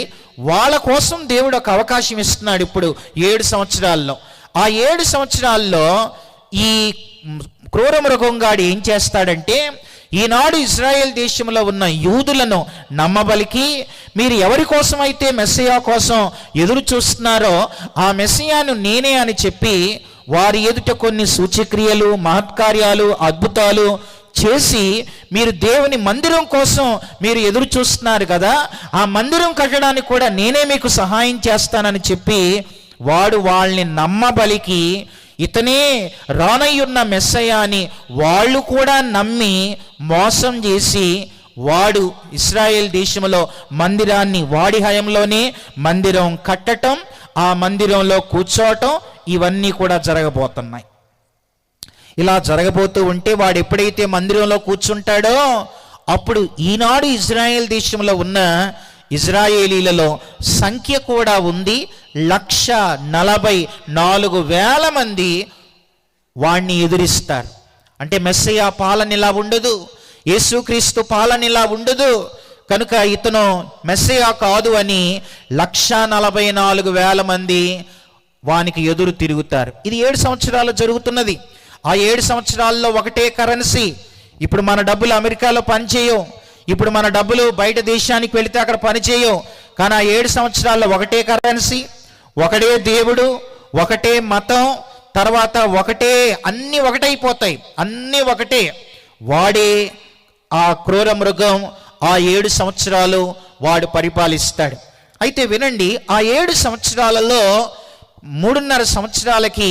వాళ్ళ కోసం దేవుడు ఒక అవకాశం ఇస్తున్నాడు ఇప్పుడు 7 సంవత్సరాల్లో. ఆ 7 సంవత్సరాల్లో ఈ క్రూర మృగంగాడు ఏం చేస్తాడంటే, ఈనాడు ఇజ్రాయెల్ దేశంలో ఉన్న యూదులను నమ్మబలికి, మీరు ఎవరి కోసం అయితే మెస్సియా కోసం ఎదురు చూస్తున్నారో ఆ మెస్సియాను నేనే అని చెప్పి వారి ఎదుట కొన్ని సూచక్రియలు, మహత్కార్యాలు, అద్భుతాలు చేసి, మీరు దేవుని మందిరం కోసం మీరు ఎదురు చూస్తున్నారు కదా, ఆ మందిరం కట్టడానికి కూడా నేనే మీకు సహాయం చేస్తానని చెప్పి వాడు వాళ్ళని నమ్మబలికి ఇతనే రానయ్యున్న మెస్సయ్య అని వాళ్ళు కూడా నమ్మి మోసం చేసి వాడు ఇశ్రాయేల్ దేశంలో మందిరాన్ని, వాడి హయంలోనే మందిరం కట్టటం, ఆ మందిరంలో కూర్చోవటం, ఇవన్నీ కూడా జరగబోతున్నాయి. ఇలా జరగబోతూ ఉంటే వాడు ఎప్పుడైతే మందిరంలో కూర్చుంటాడో అప్పుడు ఈనాడు ఇజ్రాయేల్ దేశంలో ఉన్న ఇజ్రాయేలీలలో సంఖ్య కూడా ఉంది. 144,000 మంది వాణ్ణి ఎదురిస్తారు. అంటే మెస్సయ్య పాలన ఇలా ఉండదు. యేసుక్రీస్తు పాలన ఇలా ఉండదు, కనుక ఇతను మెస్సియా కాదు అని 1,44,000 మంది వానికి ఎదురు తిరుగుతారు. ఇది 7 సంవత్సరాలు జరుగుతున్నది. ఆ 7 సంవత్సరాల్లో ఒకటే కరెన్సీ. ఇప్పుడు మన డబ్బులు అమెరికాలో పనిచేయవు, ఇప్పుడు మన డబ్బులు బయట దేశానికి వెళితే అక్కడ పనిచేయవు. కానీ ఆ 7 సంవత్సరాల్లో ఒకటే కరెన్సీ, ఒకటే దేవుడు, ఒకటే మతం, తర్వాత ఒకటే, అన్నీ ఒకటైపోతాయి, అన్నీ ఒకటే. వాడే ఆ క్రూర మృగం ఆ 7 సంవత్సరాలు వాడు పరిపాలిస్తాడు. అయితే వినండి, ఆ 7 సంవత్సరాలలో 3.5 సంవత్సరాలకి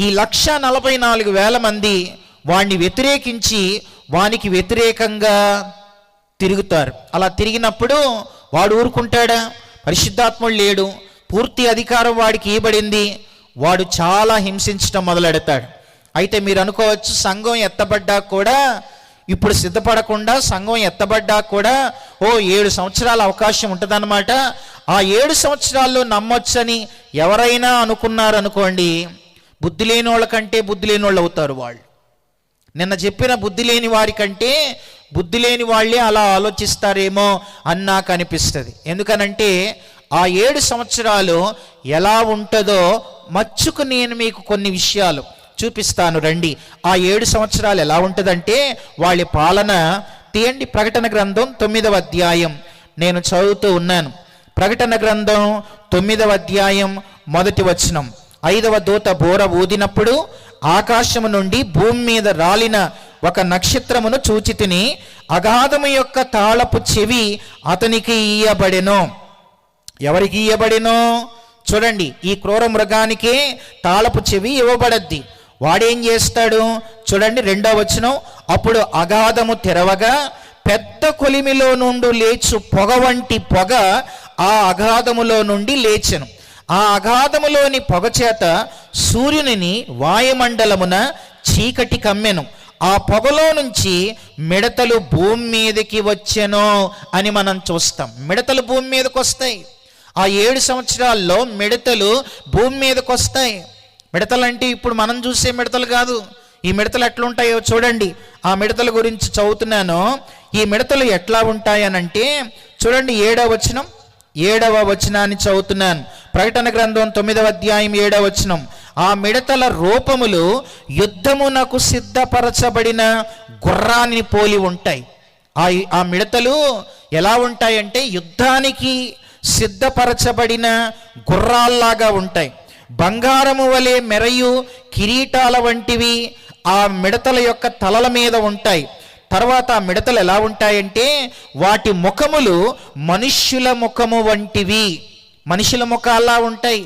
ఈ 1,44,000 మంది వాడిని వ్యతిరేకించి వానికి వ్యతిరేకంగా తిరుగుతారు. అలా తిరిగినప్పుడు వాడు ఊరుకుంటాడా? పరిశుద్ధాత్ముడు లేడు, పూర్తి అధికారం వాడికి ఇవ్వబడింది. వాడు చాలా హింసించడం మొదలెడతాడు. అయితే మీరు అనుకోవచ్చు, సంఘం ఎత్తబడ్డా కూడా, ఇప్పుడు సిద్ధపడకుండా సంఘం ఎత్తబడ్డా కూడా 7 సంవత్సరాల అవకాశం ఉంటుందన్నమాట. ఆ 7 సంవత్సరాల్లో నమ్మొచ్చని ఎవరైనా అనుకున్నారనుకోండి, బుద్ధి లేని వాళ్ళ కంటే బుద్ధి లేని వాళ్ళు అవుతారు వాళ్ళు. నిన్న చెప్పిన బుద్ధి లేని వారి కంటే బుద్ధి లేని వాళ్ళే అలా ఆలోచిస్తారేమో అని నాకు అనిపిస్తుంది. ఎందుకనంటే ఆ 7 సంవత్సరాలు ఎలా ఉంటుందో మచ్చుకు నేను మీకు కొన్ని విషయాలు చూపిస్తాను రండి. ఆ 7 సంవత్సరాలు ఎలా ఉంటుందంటే వాళ్ళ పాలన తీయండి. ప్రకటన గ్రంథం 9వ అధ్యాయం నేను చదువుతూ ఉన్నాను. ప్రకటన గ్రంథం 9వ అధ్యాయం 1వ వచనం. 5వ దూత బోర ఊదినప్పుడు ఆకాశము నుండి భూమి మీద రాలిన ఒక నక్షత్రమును చూచితిని. అగాధము యొక్క తాళపు చెవి అతనికి ఇయ్యబడెను. ఎవరికి ఇయ్యబడెను? చూడండి, ఈ క్రూర మృగానికే తాళపు చెవి ఇవ్వబడద్ది. వాడేం చేస్తాడు? చూడండి 2వ వచనం. అప్పుడు అగాధము తెరవగా పెద్ద కొలిమిలో నుండి లేచు పొగ వంటి పొగ ఆ అగాధములో నుండి లేచెను. ఆ అగాధములోని పొగ చేత సూర్యుని వాయుమండలమున చీకటి కమ్మెను. ఆ పొగలో నుంచి మిడతలు భూమి మీదకి వచ్చెను అని మనం చూస్తాం. మిడతలు భూమి మీదకి వస్తాయి. ఆ 7 సంవత్సరాల్లో మిడతలు భూమి మీదకి వస్తాయి. మిడతలు అంటే ఇప్పుడు మనం చూసే మిడతలు కాదు. ఈ మిడతలు ఎట్లుంటాయో చూడండి. ఆ మిడతల గురించి చదువుతున్నాను. ఈ మిడతలు ఎట్లా ఉంటాయనంటే చూడండి, 7వ వచనాన్ని చదువుతున్నాను. ప్రకటన గ్రంథం 9వ అధ్యాయం 7వ వచనం. ఆ మిడతల రూపములు యుద్ధమునకు సిద్ధపరచబడిన గుర్రాన్ని పోలి ఉంటాయి. ఆ మిడతలు ఎలా ఉంటాయంటే యుద్ధానికి సిద్ధపరచబడిన గుర్రాల్లాగా ఉంటాయి. బంగారము వలె మెరయు కిరీటాల వంటివి ఆ మిడతల యొక్క తలల మీద ఉంటాయి. తర్వాత ఆ మిడతలు ఎలా ఉంటాయంటే వాటి ముఖములు మనుష్యుల ముఖము వంటివి. మనుషుల ముఖాల్లా ఉంటాయి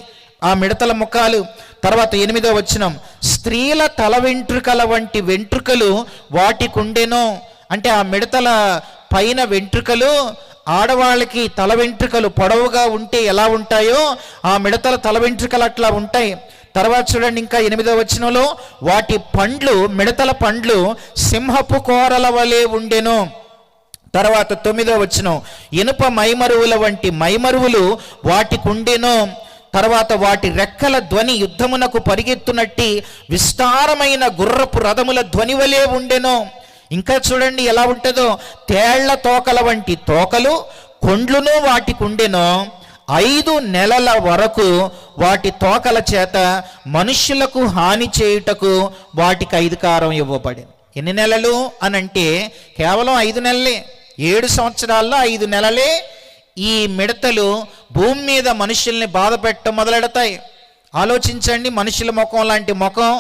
ఆ మిడతల ముఖాలు. తర్వాత 8వ వచనం. స్త్రీల తల వెంట్రుకల వంటి వెంట్రుకలు వాటికి ఉండెను. అంటే ఆ మిడతల పైన వెంట్రుకలు, ఆడవాళ్ళకి తల వెంట్రుకలు పొడవుగా ఉంటే ఎలా ఉంటాయో ఆ మిడతల తల వెంట్రుకలు అట్లా ఉంటాయి. తర్వాత చూడండి, ఇంకా 8వ వచనంలో వాటి పండ్లు, మిడతల పండ్లు సింహపు కోరల వలె ఉండెను. తర్వాత 9వ వచనం. ఇనుప మైమరువుల వంటి మైమరువులు వాటికి ఉండెను. తర్వాత వాటి రెక్కల ధ్వని యుద్ధమునకు పరిగెత్తునట్టి విస్తారమైన గుర్రపు రథముల ధ్వని వలె ఉండెను. ఇంకా చూడండి ఎలా ఉంటుందో. తేళ్ల తోకల వంటి తోకలు కొండ్లును వాటికి ఉండెను. 5 నెలల వరకు వాటి తోకల చేత మనుష్యులకు హాని చేయుటకు వాటికి అధికారం ఇవ్వబడింది. ఎన్ని నెలలు అనంటే కేవలం 5 నెలలే. 7 సంవత్సరాల్లో 5 నెలలే ఈ మిడతలు భూమి మీద మనుషుల్ని బాధ పెట్టడం మొదలెడతాయి. ఆలోచించండి, మనుషుల ముఖం లాంటి ముఖం,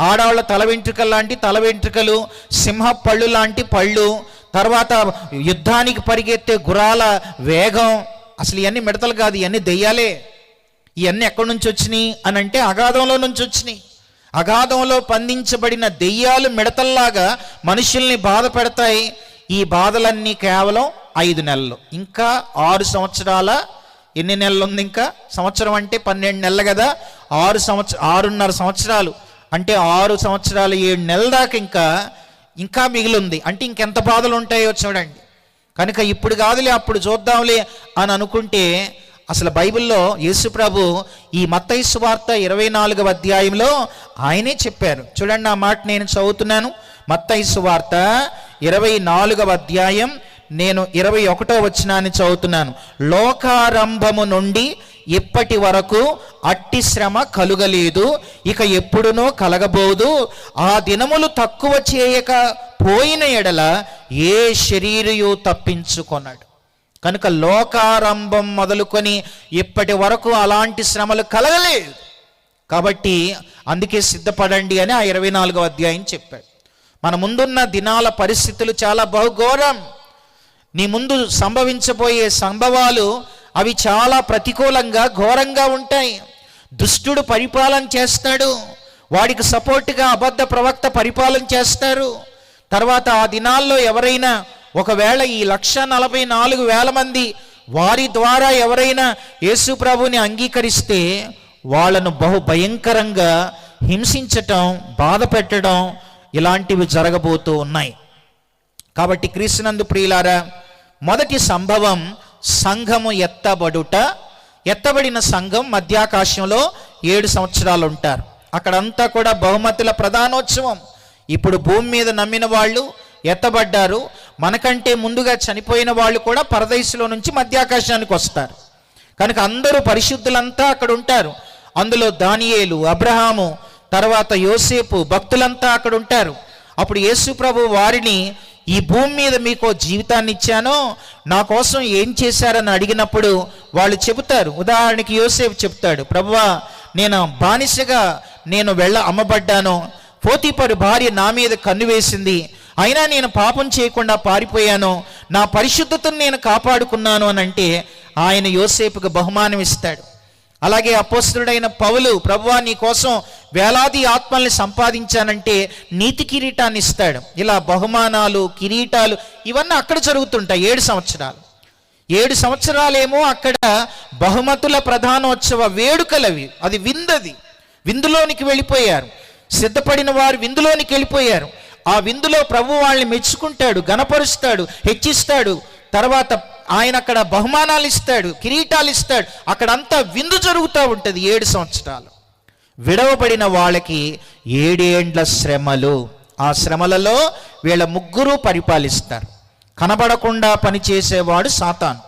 ఆడవాళ్ళ తల వెంట్రుకలు లాంటి తల వెంట్రుకలు, సింహ పళ్ళు లాంటి పళ్ళు, తర్వాత యుద్ధానికి పరిగెత్తే గుర్రాల వేగం. అసలు ఇవన్నీ మిడతలు కాదు, ఇవన్నీ దెయ్యాలే. ఇవన్నీ ఎక్కడి నుంచి వచ్చినాయి అని అంటే అగాధంలో నుంచి వచ్చినాయి. అగాధంలో బంధించబడిన దెయ్యాలు మిడతల్లాగా మనుషుల్ని బాధ పెడతాయి. ఈ బాధలన్నీ కేవలం 5 నెలలు. ఇంకా 6 సంవత్సరాల ఎన్ని నెలలు ఉంది? ఇంకా సంవత్సరం అంటే 12 నెలలు కదా. 6.5 సంవత్సరాలు అంటే 6 సంవత్సరాలు 7 నెలల దాకా ఇంకా మిగిలింది. అంటే ఇంకెంత బాధలు ఉంటాయో చూడండి. కనుక ఇప్పుడు కాదులే, అప్పుడు చూద్దాంలే అని అనుకుంటే అసలు బైబిల్లో యేసుప్రభు ఈ మత్తయి సువార్త 24వ అధ్యాయంలో ఆయనే చెప్పారు. చూడండి, ఆ మాట నేను చదువుతున్నాను. మత్తయి సువార్త 24వ అధ్యాయం నేను 21వ వచనాన్ని చదువుతున్నాను. లోకారంభము నుండి ఇప్పటి వరకు అట్టి శ్రమ కలుగలేదు, ఇక ఎప్పుడునో కలగబోదు. ఆ దినములు తక్కువ చేయక పోయిన ఎడల ఏ శరీరయు తప్పించుకొన్నాడు. కనుక లోకారంభం మొదలుకొని ఇప్పటి వరకు అలాంటి శ్రమలు కలగలేదు. కాబట్టి అందుకే సిద్ధపడండి అని ఆ 24వ అధ్యాయం చెప్పాడు. మన ముందున్న దినాల పరిస్థితులు చాలా బహుఘోరం. నీ ముందు సంభవించబోయే సంభవాలు అవి చాలా ప్రతికూలంగా ఘోరంగా ఉంటాయి. దుష్టుడు పరిపాలన చేస్తాడు, వాడికి సపోర్టుగా అబద్ధ ప్రవక్త పరిపాలన చేస్తారు. తర్వాత ఆ దినాల్లో ఎవరైనా ఒకవేళ ఈ 144,000 మంది వారి ద్వారా ఎవరైనా యేసు ప్రభుని అంగీకరిస్తే వాళ్ళను బహు భయంకరంగా హింసించటం, బాధ పెట్టడం ఇలాంటివి జరగబోతూ ఉన్నాయి. కాబట్టి క్రీస్తునందు ప్రియులారా, మొదటి సంభవం సంఘము ఎత్తబడుట. ఎత్తబడిన సంఘం మధ్యాకాశంలో 7 సంవత్సరాలు ఉంటారు. అక్కడంతా కూడా బహుమతుల ప్రధానోత్సవం. ఇప్పుడు భూమి మీద నమ్మిన వాళ్ళు ఎత్తబడ్డారు. మనకంటే ముందుగా చనిపోయిన వాళ్ళు కూడా పరదైసులో నుంచి మధ్యాకాశానికి వస్తారు. కనుక అందరూ పరిశుద్ధులంతా అక్కడ ఉంటారు. అందులో దానియేలు, అబ్రహాము, తర్వాత యోసేపు, భక్తులంతా అక్కడ ఉంటారు. అప్పుడు యేసు ప్రభు వారిని, ఈ భూమి మీద మీకు జీవితాన్ని ఇచ్చాను, నా కోసం ఏం చేశారని అడిగినప్పుడు వాళ్ళు చెబుతారు. ఉదాహరణకి యోసేపు చెప్తాడు, ప్రభువా నేను బానిసగా అమ్మబడ్డాను, పోతీఫరు భార్య నా మీద కన్ను వేసింది, అయినా నేను పాపం చేయకుండా పారిపోయాను, నా పరిశుద్ధతను నేను కాపాడుకున్నాను అని అంటే ఆయన యోసేపుకు బహుమానం ఇస్తాడు. అలాగే అపోస్తలుడైన పౌలు, ప్రభువా నీ కోసం వేలాది ఆత్మల్ని సంపాదించానంటే నీతి కిరీటాన్ని ఇస్తాడు. ఇలా బహుమానాలు, కిరీటాలు ఇవన్నీ అక్కడ జరుగుతుంటాయి. 7 సంవత్సరాలు. 7 సంవత్సరాలేమో అక్కడ బహుమతుల ప్రధానోత్సవ వేడుకలవి. అది విందులోనికి వెళ్ళిపోయారు. సిద్ధపడిన వారు విందులోనికి వెళ్ళిపోయారు. ఆ విందులో ప్రభు వాళ్ళని మెచ్చుకుంటాడు, గణపరుస్తాడు, హెచ్చిస్తాడు. తర్వాత ఆయన అక్కడ బహుమానాలు ఇస్తాడు, కిరీటాలు ఇస్తాడు. అక్కడంతా విందు జరుగుతూ ఉంటుంది 7 సంవత్సరాలు. విడవబడిన వాళ్ళకి 7 ఏండ్ల శ్రమలు. ఆ శ్రమలలో వీళ్ళ ముగ్గురు పరిపాలిస్తారు. కనబడకుండా పనిచేసేవాడు సాతాను,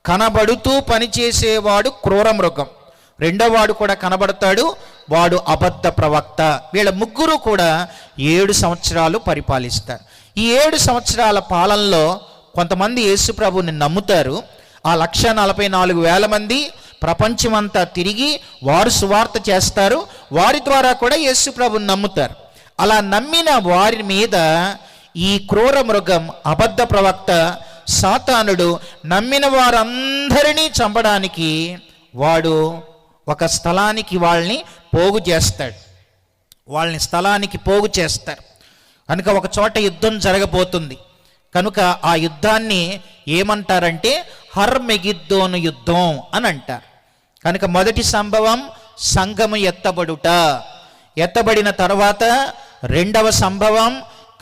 కనబడుతూ పనిచేసేవాడు క్రూర మృగం, రెండోవాడు కూడా కనబడతాడు, వాడు అబద్ధ ప్రవక్త. వీళ్ళ ముగ్గురు కూడా 7 సంవత్సరాలు పరిపాలిస్తారు. ఈ 7 సంవత్సరాల పాలనలో కొంతమంది యేసు ప్రభుని నమ్ముతారు. ఆ 144,000 మంది ప్రపంచమంతా తిరిగి వారు సువార్త చేస్తారు. వారి ద్వారా కూడా యేసు ప్రభుని నమ్ముతారు. అలా నమ్మిన వారి మీద ఈ క్రూర మృగం, అబద్ధ ప్రవక్త సాతానుడు నమ్మిన వారందరినీ చంపడానికి వాడు ఒక స్థలానికి వాళ్ళని పోగు చేస్తాడు. వాళ్ళని స్థలానికి పోగు చేస్తారు. కనుక ఒక చోట యుద్ధం జరగబోతుంది. కనుక ఆ యుద్ధాన్ని ఏమంటారంటే హర్మెగిద్దోను యుద్ధం అని అంటారు. కనుక మొదటి సంభవం సంఘము ఎత్తబడుట. ఎత్తబడిన తర్వాత రెండవ సంభవం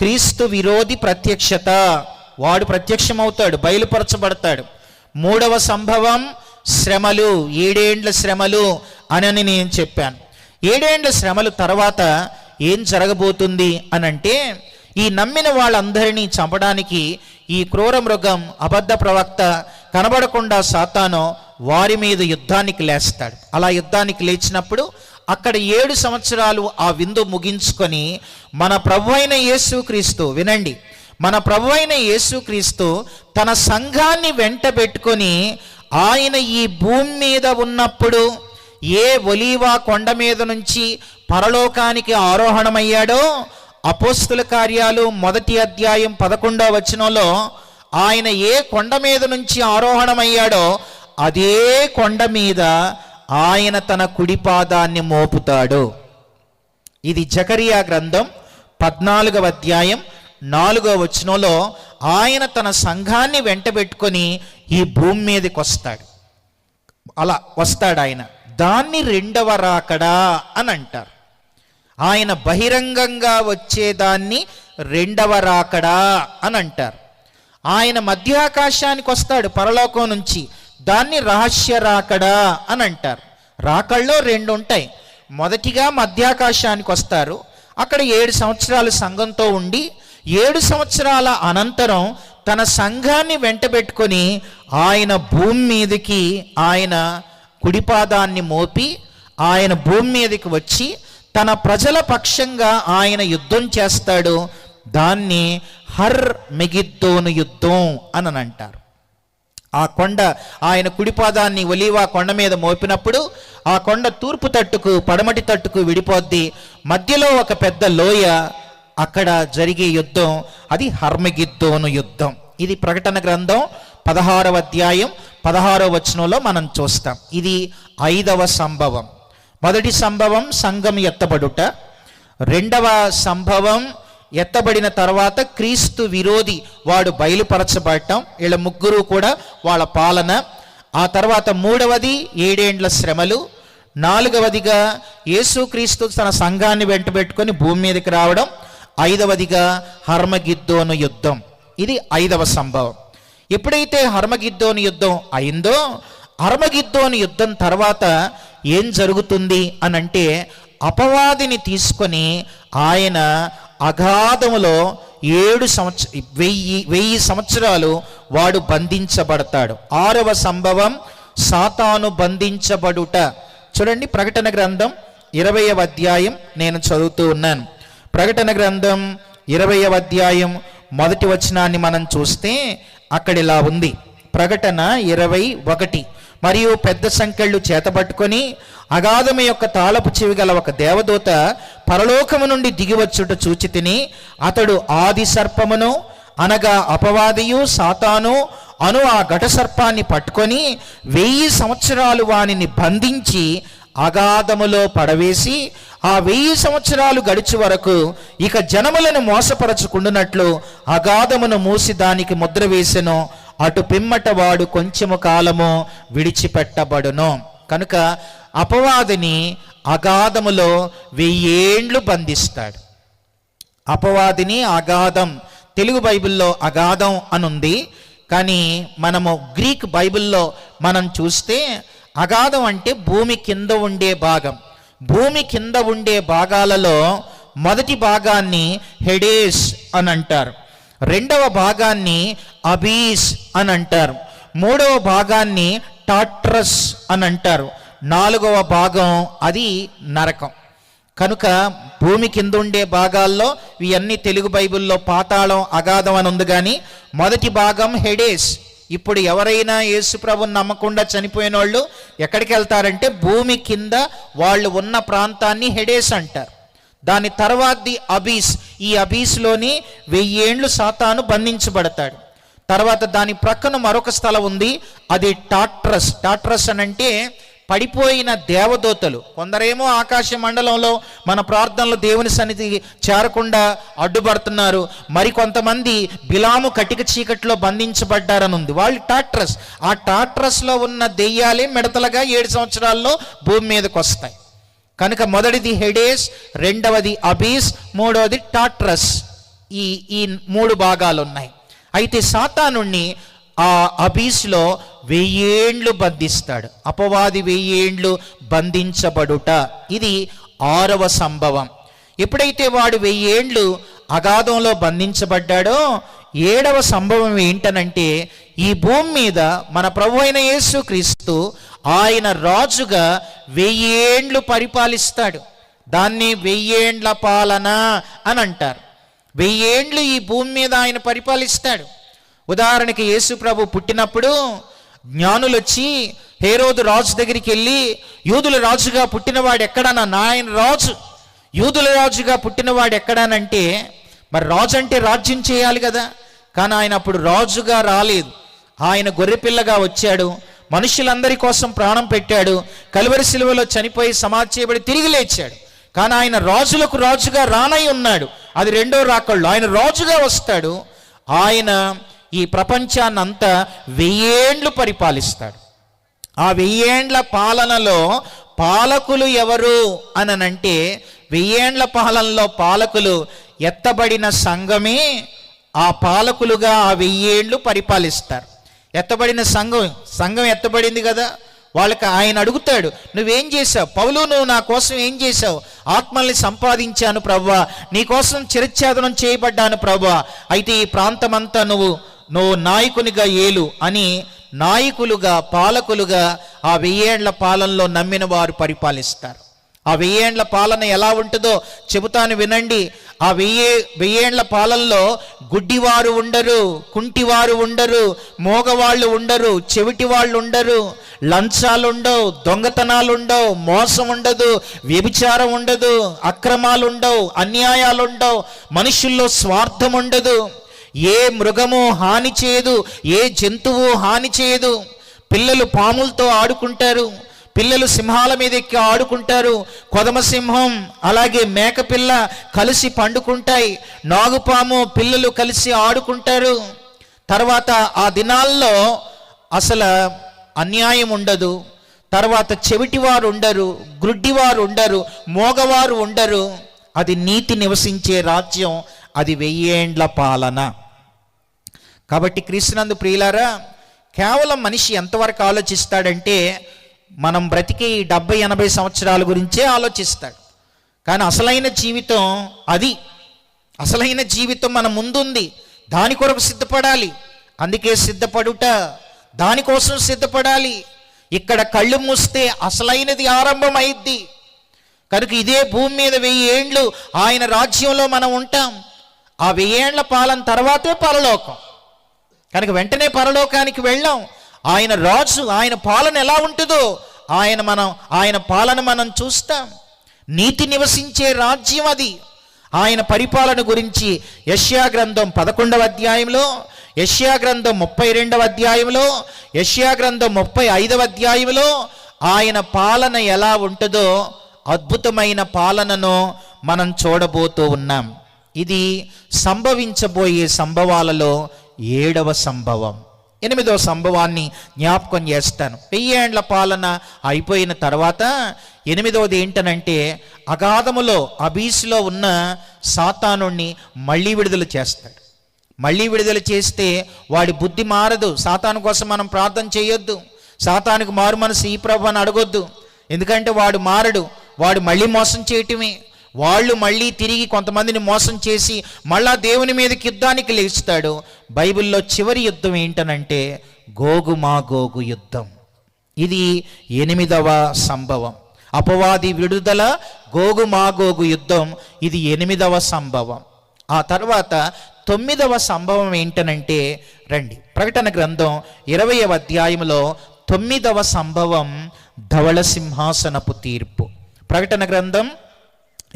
క్రీస్తు విరోధి ప్రత్యక్షత. వాడు ప్రత్యక్షమవుతాడు, బయలుపరచబడతాడు. మూడవ సంభవం శ్రమలు, 7 ఏండ్ల శ్రమలు అని నేను చెప్పాను. 7 ఏండ్ల శ్రమలు తర్వాత ఏం జరగబోతుంది అనంటే, ఈ నమ్మిన వాళ్ళందరినీ చంపడానికి ఈ క్రూర మృగం, అబద్ధ ప్రవక్త, కనబడకుండా సాతాను వారి మీద యుద్ధానికి లేస్తాడు. అలా యుద్ధానికి లేచినప్పుడు అక్కడ 7 సంవత్సరాలు ఆ విందు ముగించుకొని మన ప్రభువైన యేసుక్రీస్తు, వినండి, మన ప్రభువైన యేసుక్రీస్తు తన సంఘాన్ని వెంట పెట్టుకొని ఆయన ఈ భూమి మీద ఉన్నప్పుడు ఏ ఒలీవా కొండ మీద నుంచి పరలోకానికి ఆరోహణమయ్యాడో, అపోస్తుల కార్యాలు 1వ అధ్యాయం 11వ వచనంలో ఆయన ఏ కొండ మీద నుంచి ఆరోహణమయ్యాడో అదే కొండ మీద ఆయన తన కుడి పాదాన్ని మోపుతాడు. ఇది జకరియా గ్రంథం 14వ అధ్యాయం 4వ వచనంలో ఆయన తన సంఘాన్ని వెంటబెట్టుకొని ఈ భూమి మీదకి వస్తాడు. అలా వస్తాడు ఆయన. దాన్ని రెండవ రాకడా అని అంటారు. ఆయన బహిరంగంగా వచ్చేదాన్ని రెండవ రాకడా అని అంటారు. ఆయన మధ్యాకాశానికి వస్తాడు పరలోకం నుంచి, దాన్ని రహస్య రాకడా అని అంటారు. రాకల్లో 2 ఉంటాయి. మొదటిగా మధ్యాకాశానికి వస్తారు, అక్కడ 7 సంవత్సరాలు సంఘంతో ఉండి 7 సంవత్సరాల అనంతరం తన సంఘాన్ని వెంటబెట్టుకొని ఆయన భూమి మీదకి ఆయన కుడిపాదాన్ని మోపి ఆయన భూమి మీదకి వచ్చి తన ప్రజల పక్షంగా ఆయన యుద్ధం చేస్తాడు. దాన్ని హర్ మెగిద్దోను యుద్ధం అని అంటారు. ఆ కొండ ఆయన కుడిపాదాన్ని ఒలీవా కొండ మీద మోపినప్పుడు ఆ కొండ తూర్పు తట్టుకు పడమటి తట్టుకు విడిపోద్ది. మధ్యలో ఒక పెద్ద లోయ, అక్కడ జరిగే యుద్ధం అది హర్మగిద్దోను యుద్ధం. ఇది ప్రకటన గ్రంథం 16వ అధ్యాయం 16వ వచనంలో మనం చూస్తాం. ఇది 5వ సంభవం. మొదటి సంభవం సంఘం ఎత్తబడుట, రెండవ సంభవం ఎత్తబడిన తర్వాత క్రీస్తు విరోధి వాడు బయలుపరచబడటం, వీళ్ళ ముగ్గురు కూడా వాళ్ళ పాలన. ఆ తర్వాత మూడవది 7 ఏండ్ల శ్రమలు, నాలుగవదిగా యేసుక్రీస్తు తన సంఘాన్ని వెంటబెట్టుకొని భూమి మీదకి రావడం, ఐదవదిగా హర్మగిద్దోను యుద్ధం. ఇది 5వ సంభవం. ఎప్పుడైతే హర్మగిద్దోను యుద్ధం అయిందో, హర్మగిద్దోను యుద్ధం తర్వాత ఏం జరుగుతుంది అని అంటే, అపవాదిని తీసుకొని ఆయన అగాధములో 1000 సంవత్సరాలు వాడు బంధించబడతాడు. 6వ సంభవం సాతాను బంధించబడుట. చూడండి, ప్రకటన గ్రంథం 20వ అధ్యాయం నేను చదువుతూ ఉన్నాను. ప్రకటన గ్రంథం 20వ అధ్యాయం మొదటి వచనాన్ని మనం చూస్తే అక్కడ ఇలా ఉంది. ప్రకటన 21. మరియు పెద్ద సంకెళ్ళు చేతబట్టుకొని అగాధము యొక్క తాళపు చెవి గల ఒక దేవదూత పరలోకము నుండి దిగివచ్చుట చూచి తిని, అతడు ఆది సర్పమును అనగా అపవాదియు సాతాను అను ఆ ఘట సర్పాన్ని పట్టుకొని 1000 సంవత్సరాలు వానిని బంధించి అగాధములో పడవేసి, ఆ 1000 సంవత్సరాలు గడిచి వరకు ఇక జనములను మోసపరచుకుండునట్లు అగాధమును మూసి దానికి ముద్ర వేసెను. అటు పిమ్మట వాడు కొంచెము కాలము విడిచిపెట్టబడును. కనుక అపవాదిని అగాధములో 1000 ఏండ్లు బంధిస్తాడు. అపవాదిని అగాధం, తెలుగు బైబిల్లో అగాధం అనుంది, కానీ మనము గ్రీక్ బైబిల్లో మనం చూస్తే అగాధం అంటే భూమి కింద ఉండే భాగం. భూమి కింద ఉండే భాగాలలో మొదటి భాగాన్ని హెడేస్ అని అంటారు, రెండవ భాగాన్ని అబీస్ అని అంటారు, మూడవ భాగాన్ని టాట్రస్ అని అంటారు, నాలుగవ భాగం అది నరకం. కనుక భూమి కింద ఉండే భాగాల్లో ఇవన్నీ తెలుగు బైబిల్లో పాతాళం అగాధం అని ఉంది, కానీ మొదటి భాగం హెడేస్. ఇప్పుడు ఎవరైనా యేసు ప్రభువుని నమ్మకుండా చనిపోయిన వాళ్ళు ఎక్కడికి వెళ్తారంటే భూమి కింద వాళ్ళు ఉన్న ప్రాంతాన్ని హెడేస్ అంటారు. దాని తర్వాతది అబీస్. ఈ అబీస్లోని 1000 ఏండ్లు సాతాను బంధించబడతాడు. తర్వాత దాని ప్రక్కన మరొక స్థలం ఉంది, అది టాట్రస్. టాట్రస్ అని అంటే పడిపోయిన దేవదూతలు. కొందరేమో ఆకాశ మండలంలో మన ప్రార్థనలు దేవుని సన్నిధికి చేరకుండా అడ్డుపడుతున్నారు, మరికొంతమంది బిలాము కటిక చీకట్లో బంధించబడ్డారని ఉంది, వాళ్ళు టాట్రస్. ఆ టాట్రస్లో ఉన్న దెయ్యాలే మిడతలుగా 7 సంవత్సరాల్లో భూమి మీదకి వస్తాయి. కనుక మొదటిది హెడేస్, రెండవది అబీస్, మూడవది టాట్రస్. ఈ 3 భాగాలు ఉన్నాయి. అయితే సాతానుణ్ణి ఆ అబీస్లో 1000 ఏండ్లు బంధిస్తాడు. అపవాది 1000 ఏండ్లు బంధించబడుట. ఇది 6వ సంభవం. ఎప్పుడైతే వాడు 1000 ఏండ్లు అగాధంలో బంధించబడ్డాడో, 7వ సంభవం ఏంటనంటే, ఈ భూమి మీద మన ప్రభు అయిన యేసుక్రీస్తు ఆయన రాజుగా 1000 ఏండ్లు పరిపాలిస్తాడు. దాన్ని 1000 ఏండ్ల పాలన అని అంటారు. 1000 ఏండ్లు ఈ భూమి మీద ఆయన పరిపాలిస్తాడు. ఉదాహరణకి యేసు ప్రభు పుట్టినప్పుడు జ్ఞానులు వచ్చి హేరోదు రాజు దగ్గరికి వెళ్ళి, యూదుల రాజుగా పుట్టినవాడు ఎక్కడానా? ఆయన రాజు, యూదుల రాజుగా పుట్టినవాడు ఎక్కడానంటే, మరి రాజు అంటే రాజ్యం చేయాలి కదా. కానీ ఆయన అప్పుడు రాజుగా రాలేదు, ఆయన గొర్రెపిల్లగా వచ్చాడు, మనుషులందరి కోసం ప్రాణం పెట్టాడు, కలువరి శిలువలో చనిపోయి సమాధి చేయబడి తిరిగి లేచాడు. కానీ ఆయన రాజులకు రాజుగా రానై ఉన్నాడు. అది 2వ రాకళ్ళు ఆయన రాజుగా వస్తాడు. ఆయన ఈ ప్రపంచాన్నంతా 1000 ఏండ్లు పరిపాలిస్తాడు. ఆ 1000 ఏండ్ల పాలనలో పాలకులు ఎవరు అనంటే, 1000 ఏండ్ల పాలనలో పాలకులు ఎత్తబడిన సంఘమే ఆ పాలకులుగా ఆ 1000 ఏండ్లు పరిపాలిస్తారు. ఎత్తబడిన సంఘం ఎత్తబడింది కదా, వాళ్ళకి ఆయన అడుగుతాడు, నువ్వేం చేశావు పౌలు, నువ్వు నా కోసం ఏం చేశావు? ఆత్మల్ని సంపాదించాను ప్రభువా, నీకోసం చిరచ్ఛేదనం చేయబడ్డాను ప్రభువా, అయితే ఈ ప్రాంతమంతా నువ్వు నాయకునిగా ఏలు అని నాయకులుగా, పాలకులుగా ఆ 1000 ఏండ్ల పాలనలో నమ్మిన వారు పరిపాలిస్తారు. ఆ 1000 ఏండ్ల పాలన ఎలా ఉంటుందో చెబుతాను వినండి. ఆ 1000 ఏండ్ల పాలనలో గుడ్డివారు ఉండరు, కుంటివారు ఉండరు, మోగవాళ్ళు ఉండరు, చెవిటి వాళ్ళు ఉండరు, లంచాలు ఉండవు, దొంగతనాలు ఉండవు, మోసం ఉండదు, వ్యభిచారం ఉండదు, అక్రమాలు ఉండవు, అన్యాయాలు ఉండవు, మనుషుల్లో స్వార్థం ఉండదు, ఏ మృగము హాని చేయదు, ఏ జంతువు హాని చేయదు. పిల్లలు పాములతో ఆడుకుంటారు, పిల్లలు సింహాల మీద ఎక్కి ఆడుకుంటారు, కొదమసింహం అలాగే మేకపిల్ల కలిసి పండుకుంటాయి, నాగుపాము పిల్లలు కలిసి ఆడుకుంటారు. తర్వాత ఆ దినాల్లో అసలు అన్యాయం ఉండదు. తర్వాత చెవిటివారు ఉండరు, గ్రుడ్డివారు ఉండరు, మోగవారు ఉండరు. అది నీతి నివసించే రాజ్యం, అది 1000 ఏండ్ల పాలన. కాబట్టి క్రీస్తునందు ప్రియులారా, కేవలం మనిషి ఎంతవరకు ఆలోచిస్తాడంటే మనం బ్రతికి 70-80 సంవత్సరాల గురించే ఆలోచిస్తాడు. కానీ అసలైన జీవితం అది, అసలైన జీవితం మన ముందుంది. దాని కొరకు సిద్ధపడాలి. అందుకే సిద్ధపడుట, దానికోసం సిద్ధపడాలి. ఇక్కడ కళ్ళు మూస్తే అసలైనది ఆరంభమైద్ది. కనుక ఇదే భూమి మీద 1000 ఏండ్లు ఆయన రాజ్యంలో మనం ఉంటాం. ఆ 1000 ఏండ్ల పాలన తర్వాతే పరలోకం. కనుక వెంటనే పరలోకానికి వెళ్ళాం. ఆయన రాజు, ఆయన పాలన ఎలా ఉంటుందో ఆయన పాలన మనం చూస్తాం. నీతి నివసించే రాజ్యం అది. ఆయన పరిపాలన గురించి యెషయా గ్రంథం 11వ అధ్యాయంలో, యెషయా గ్రంథం 32వ అధ్యాయంలో, యెషయా గ్రంథం 35వ అధ్యాయంలో ఆయన పాలన ఎలా ఉంటుందో అద్భుతమైన పాలనను మనం చూడబోతూ ఉన్నాం. ఇది సంభవించబోయే సంభవాలలో 7వ సంభవం. 8వ సంభవాన్ని జ్ఞాపకం చేస్తాను. 1000 ఏండ్ల పాలన అయిపోయిన తర్వాత 8వది ఏంటనంటే, అగాధములో అబీసులో ఉన్న సాతానుణ్ణి మళ్ళీ విడుదల చేస్తాడు. మళ్ళీ విడుదల చేస్తే వాడి బుద్ధి మారదు. సాతాను కోసం మనం ప్రార్థన చేయొద్దు. సాతానుకు మారు మనసు ఈ ప్రభు అని అడగొద్దు. ఎందుకంటే వాడు మారడు. వాడు మళ్ళీ మోసం చేయటమే. వాళ్ళు మళ్ళీ తిరిగి కొంతమందిని మోసం చేసి మళ్ళా దేవుని మీదకి యుద్ధానికి లేస్తాడు. బైబిల్లో చివరి యుద్ధం ఏంటనంటే గోగు మాగోగు యుద్ధం. ఇది 8వ సంభవం. అపవాది విడుదల, గోగు మాగోగు యుద్ధం, ఇది 8వ సంభవం. ఆ తర్వాత 9వ సంభవం ఏంటనంటే, రండి, ప్రకటన గ్రంథం 20వ అధ్యాయంలో 9వ సంభవం ధవళ సింహాసనపు తీర్పు. ప్రకటన గ్రంథం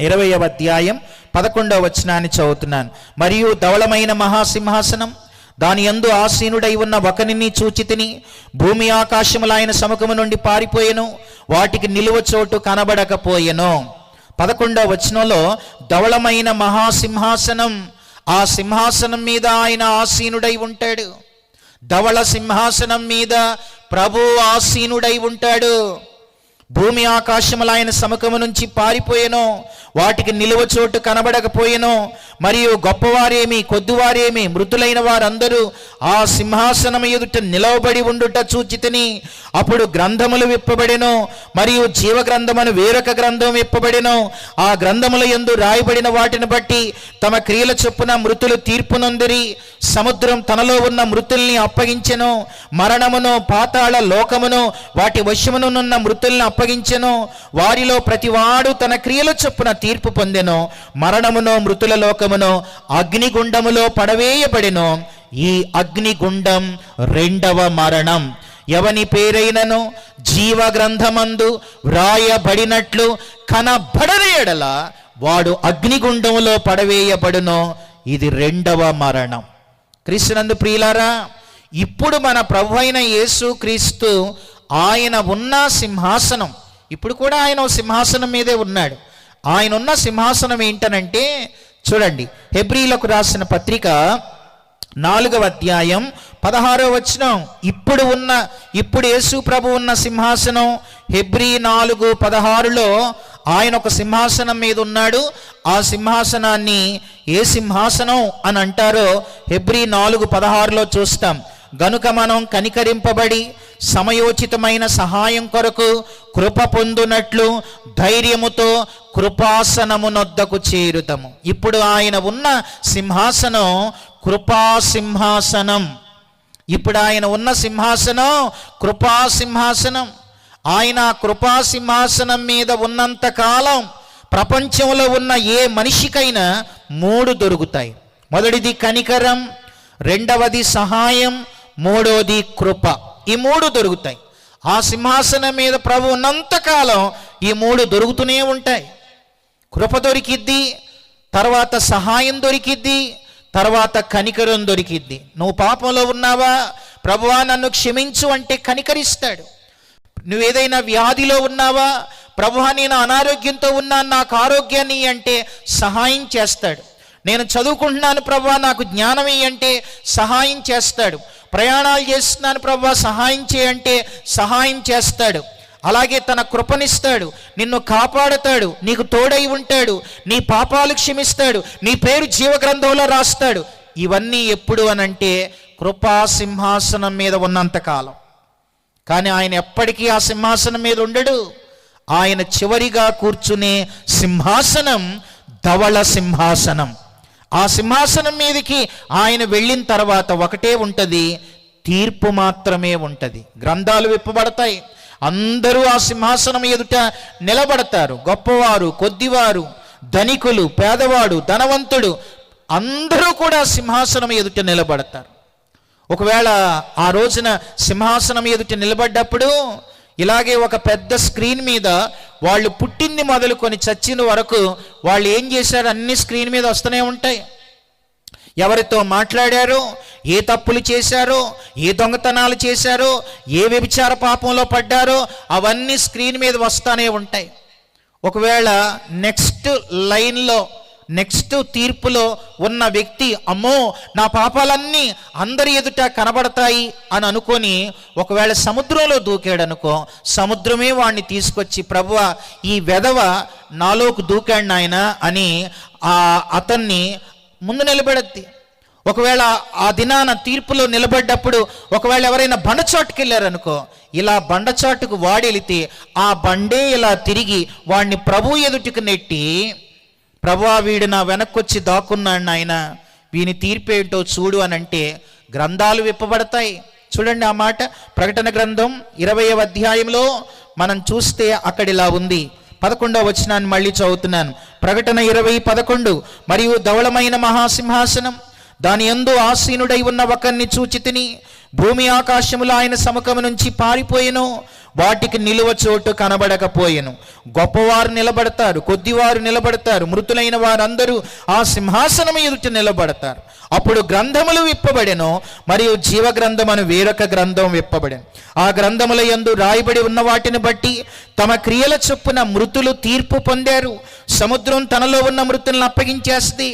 20వ అధ్యాయం 11వ వచనాన్ని చదువుతున్నాను. మరియు ధవళమైన మహాసింహాసనం, దాని యందు ఆసీనుడై ఉన్న ఒకనిని చూచితిని. భూమి ఆకాశములు ఆయన సముఖము నుండి పారిపోయెను, వాటికి నిలువ చోటు కనబడకపోయెను. 11వ వచనంలో ధవళమైన మహాసింహాసనం, ఆ సింహాసనం మీద ఆయన ఆసీనుడై ఉంటాడు. ధవళ సింహాసనం మీద ప్రభు ఆసీనుడై ఉంటాడు. భూమి ఆకాశములు ఆయన సముఖము నుంచి పారిపోయెను, వాటికి నిలువ చోటు కనబడకపోయెను. మరియు గొప్పవారేమి కొద్దివారేమి మృతులైన వారందరూ ఆ సింహాసనం ఎదుట నిలవబడి ఉండుట చూచితిని. అప్పుడు గ్రంథములు విప్పబడెను, మరియు జీవగ్రంథమును వేరొక గ్రంథం విప్పబడెను. ఆ గ్రంథముల యందు రాయబడిన వాటిని బట్టి తమ క్రియల చొప్పున మృతులు తీర్పు నొందిరి. సముద్రం తనలో ఉన్న మృతుల్ని అప్పగించెను, మరణమును పాతాళ లోకమును వాటి వశమునున్న మృతుల్ని అప్పగించెను. వారిలో ప్రతివాడు తన క్రియల చొప్పున తీర్పు పొందెను. మరణమును మృతుల లోకమును అగ్నిగుండములో పడవేయబడెను. ఈ అగ్నిగుండం 2వ మరణం. ఎవని పేరైనను జీవ గ్రంథమందు వ్రాయబడినట్లు కనబడని యెడల వాడు అగ్నిగుండములో పడవేయబడును. ఇది 2వ మరణం. క్రీస్తునందు ప్రియులారా, ఇప్పుడు మన ప్రభు అయిన యేసు క్రీస్తు ఆయన ఉన్న సింహాసనం, ఇప్పుడు కూడా ఆయన సింహాసనం మీదే ఉన్నాడు. ఆయన ఉన్న సింహాసనం ఏంటనంటే, చూడండి, హెబ్రీలకు రాసిన పత్రిక 4వ అధ్యాయం 16వ వచనం. ఇప్పుడు యేసు ప్రభు ఉన్న సింహాసనం, హెబ్రీ 4:16లో ఆయన ఒక సింహాసనం మీద ఉన్నాడు. ఆ సింహాసనాన్ని ఏ సింహాసనం అని అంటారో హెబ్రీ 4:16లో చూస్తాం. గనుక మనం కనికరింపబడి సమయోచితమైన సహాయం కొరకు కృప పొందునట్లు ధైర్యముతో కృపాసనమునొద్దకు చేరుతాము. ఇప్పుడు ఆయన ఉన్న సింహాసనం కృపాసింహాసనం. ఇప్పుడు ఆయన ఉన్న సింహాసనం కృపాసింహాసనం. ఆయన కృపాసింహాసనం మీద ఉన్నంత కాలం ప్రపంచంలో ఉన్న ఏ మనిషికైనా 3 దొరుకుతాయి. మొదటిది కనికరం, రెండవది సహాయం, మూడవది కృప. ఈ 3 దొరుకుతాయి. ఆ సింహాసనం మీద ప్రభు ఉన్నంతకాలం ఈ 3 దొరుకుతూనే ఉంటాయి. కృప దొరికిద్ది, తర్వాత సహాయం దొరికిద్ది, తర్వాత కనికరం దొరికిద్ది. నువ్వు పాపంలో ఉన్నావా, ప్రభువా నన్ను క్షమించు అంటే కనికరిస్తాడు. నువ్వేదైనా వ్యాధిలో ఉన్నావా, ప్రభువా నేను అనారోగ్యంతో ఉన్నాను నాకు ఆరోగ్యాన్ని అంటే సహాయం చేస్తాడు. నేను చదువుకుంటున్నాను ప్రభువా నాకు జ్ఞానం అంటే సహాయం చేస్తాడు. ప్రయాణాలు చేస్తున్నాను ప్రభువా సహాయం చేయంటే సహాయం చేస్తాడు. అలాగే తన కృపనిస్తాడు, నిన్ను కాపాడుతాడు, నీకు తోడై ఉంటాడు, నీ పాపాలు క్షమిస్తాడు, నీ పేరు జీవగ్రంథంలో రాస్తాడు. ఇవన్నీ ఎప్పుడు అనంటే కృపా సింహాసనం మీద ఉన్నంతకాలం. కానీ ఆయన ఎప్పటికీ ఆ సింహాసనం మీద ఉండడు. ఆయన చివరిగా కూర్చునే సింహాసనం ధవళ సింహాసనం. ఆ సింహాసనం మీదకి ఆయన వెళ్ళిన తర్వాత ఒకటే ఉంటుంది, తీర్పు మాత్రమే ఉంటుంది. గ్రంథాలు విప్పబడతాయి, అందరూ ఆ సింహాసనం ఎదుట నిలబడతారు. గొప్పవారు, కొద్దివారు, ధనికులు, పేదవాడు, ధనవంతుడు అందరూ కూడా సింహాసనం ఎదుట నిలబడతారు. ఒకవేళ ఆ రోజున సింహాసనం ఎదుట నిలబడ్డప్పుడు ఇలాగే ఒక పెద్ద స్క్రీన్ మీద వాళ్ళు పుట్టింది మొదలుకొని చచ్చిన వరకు వాళ్ళు ఏం చేశారు అన్ని స్క్రీన్ మీద వస్తూనే ఉంటాయి. ఎవరితో మాట్లాడారో, ఏ తప్పులు చేశారో, ఏ దొంగతనాలు చేశారో, ఏ వ్యభిచార పాపంలో పడ్డారో అవన్నీ స్క్రీన్ మీద వస్తూనే ఉంటాయి. ఒకవేళ నెక్స్ట్ లైన్లో నెక్స్ట్ తీర్పులో ఉన్న వ్యక్తి అమ్మో నా పాపాలన్నీ అందరి ఎదుట కనబడతాయి అని అనుకొని ఒకవేళ సముద్రంలో దూకాడు అనుకో, సముద్రమే వాడిని తీసుకొచ్చి ప్రభువా ఈ వెధవ నాలోకి దూకాడు నాయన అని అతన్ని ముందు నిలబెడద్ది. ఒకవేళ ఆ దినాన తీర్పులో నిలబడ్డప్పుడు ఒకవేళ ఎవరైనా బండచాటుకు వెళ్ళారనుకో, ఇలా బండచాటుకు వాడెళితే ఆ బండే ఇలా తిరిగి వాడిని ప్రభు ఎదుటికి నెట్టి ప్రభువా వీడు నా వెనక్కొచ్చి దాక్కున్నాడు నాయన, వీని తీర్పేంటో చూడు అని అంటే గ్రంథాలు విప్పబడతాయి. చూడండి ఆ మాట ప్రకటన గ్రంథం 20వ అధ్యాయంలో మనం చూస్తే అక్కడ ఇలా ఉంది. 11వ వచనాన్ని మళ్ళీ చదువుతున్నాను. ప్రకటన 20:11 మరియు ధవళమైన మహాసింహాసనం దాని యందు ఆసీనుడై ఉన్న ఒకరిని చూచి తిని, భూమి ఆకాశములు ఆయన సముఖము నుంచి పారిపోయెను, వాటికి నిలువ చోటు కనబడకపోయెను. గొప్పవారు నిలబడతారు, కొద్దివారు నిలబడతారు, మృతులైన వారందరూ ఆ సింహాసనం ఎదుట నిలబడతారు. అప్పుడు గ్రంథములు విప్పబడెను, మరియు జీవగ్రంథమను వేరొక గ్రంథం విప్పబడెను. ఆ గ్రంథముల యందు రాయబడి ఉన్న వాటిని బట్టి తమ క్రియల చొప్పున మృతులు తీర్పు పొందారు. సముద్రం తనలో ఉన్న మృతులను అప్పగించేస్తుంది.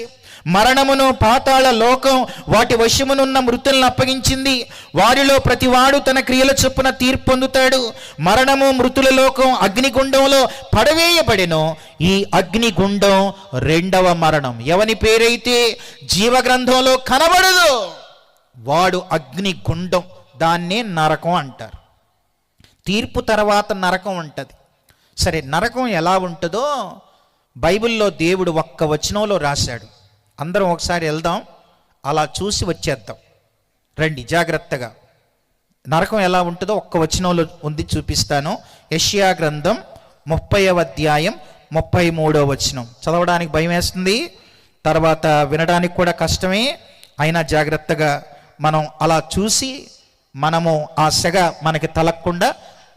మరణమును పాతాళ లోకం వాటి వశమునున్న మృతులను అప్పగించింది. వారిలో ప్రతివాడు తన క్రియల చొప్పున తీర్పు పొందుతాడు. మరణము మృతుల లోకం అగ్నిగుండంలో పడవేయబడెను. ఈ అగ్నిగుండం 2వ మరణం. ఎవని పేరైతే జీవగ్రంథంలో కనబడదు వాడు అగ్నిగుండం, దాన్నే నరకం అంటారు. తీర్పు తర్వాత నరకం ఉంటుంది. సరే, నరకం ఎలా ఉంటుందో బైబిల్లో దేవుడు ఒక్క వచనంలో రాశాడు. అందరం ఒకసారి వెళ్దాం, అలా చూసి వచ్చేద్దాం రండి జాగ్రత్తగా. నరకం ఎలా ఉంటుందో ఒక్క వచనంలో ఉంది, చూపిస్తాను. యెషయా గ్రంథం 30వ అధ్యాయం 33వ వచనం. చదవడానికి భయం వేస్తుంది, తర్వాత వినడానికి కూడా కష్టమే, అయినా జాగ్రత్తగా మనం అలా చూసి మనము ఆ సెగ మనకి తలక్కుండా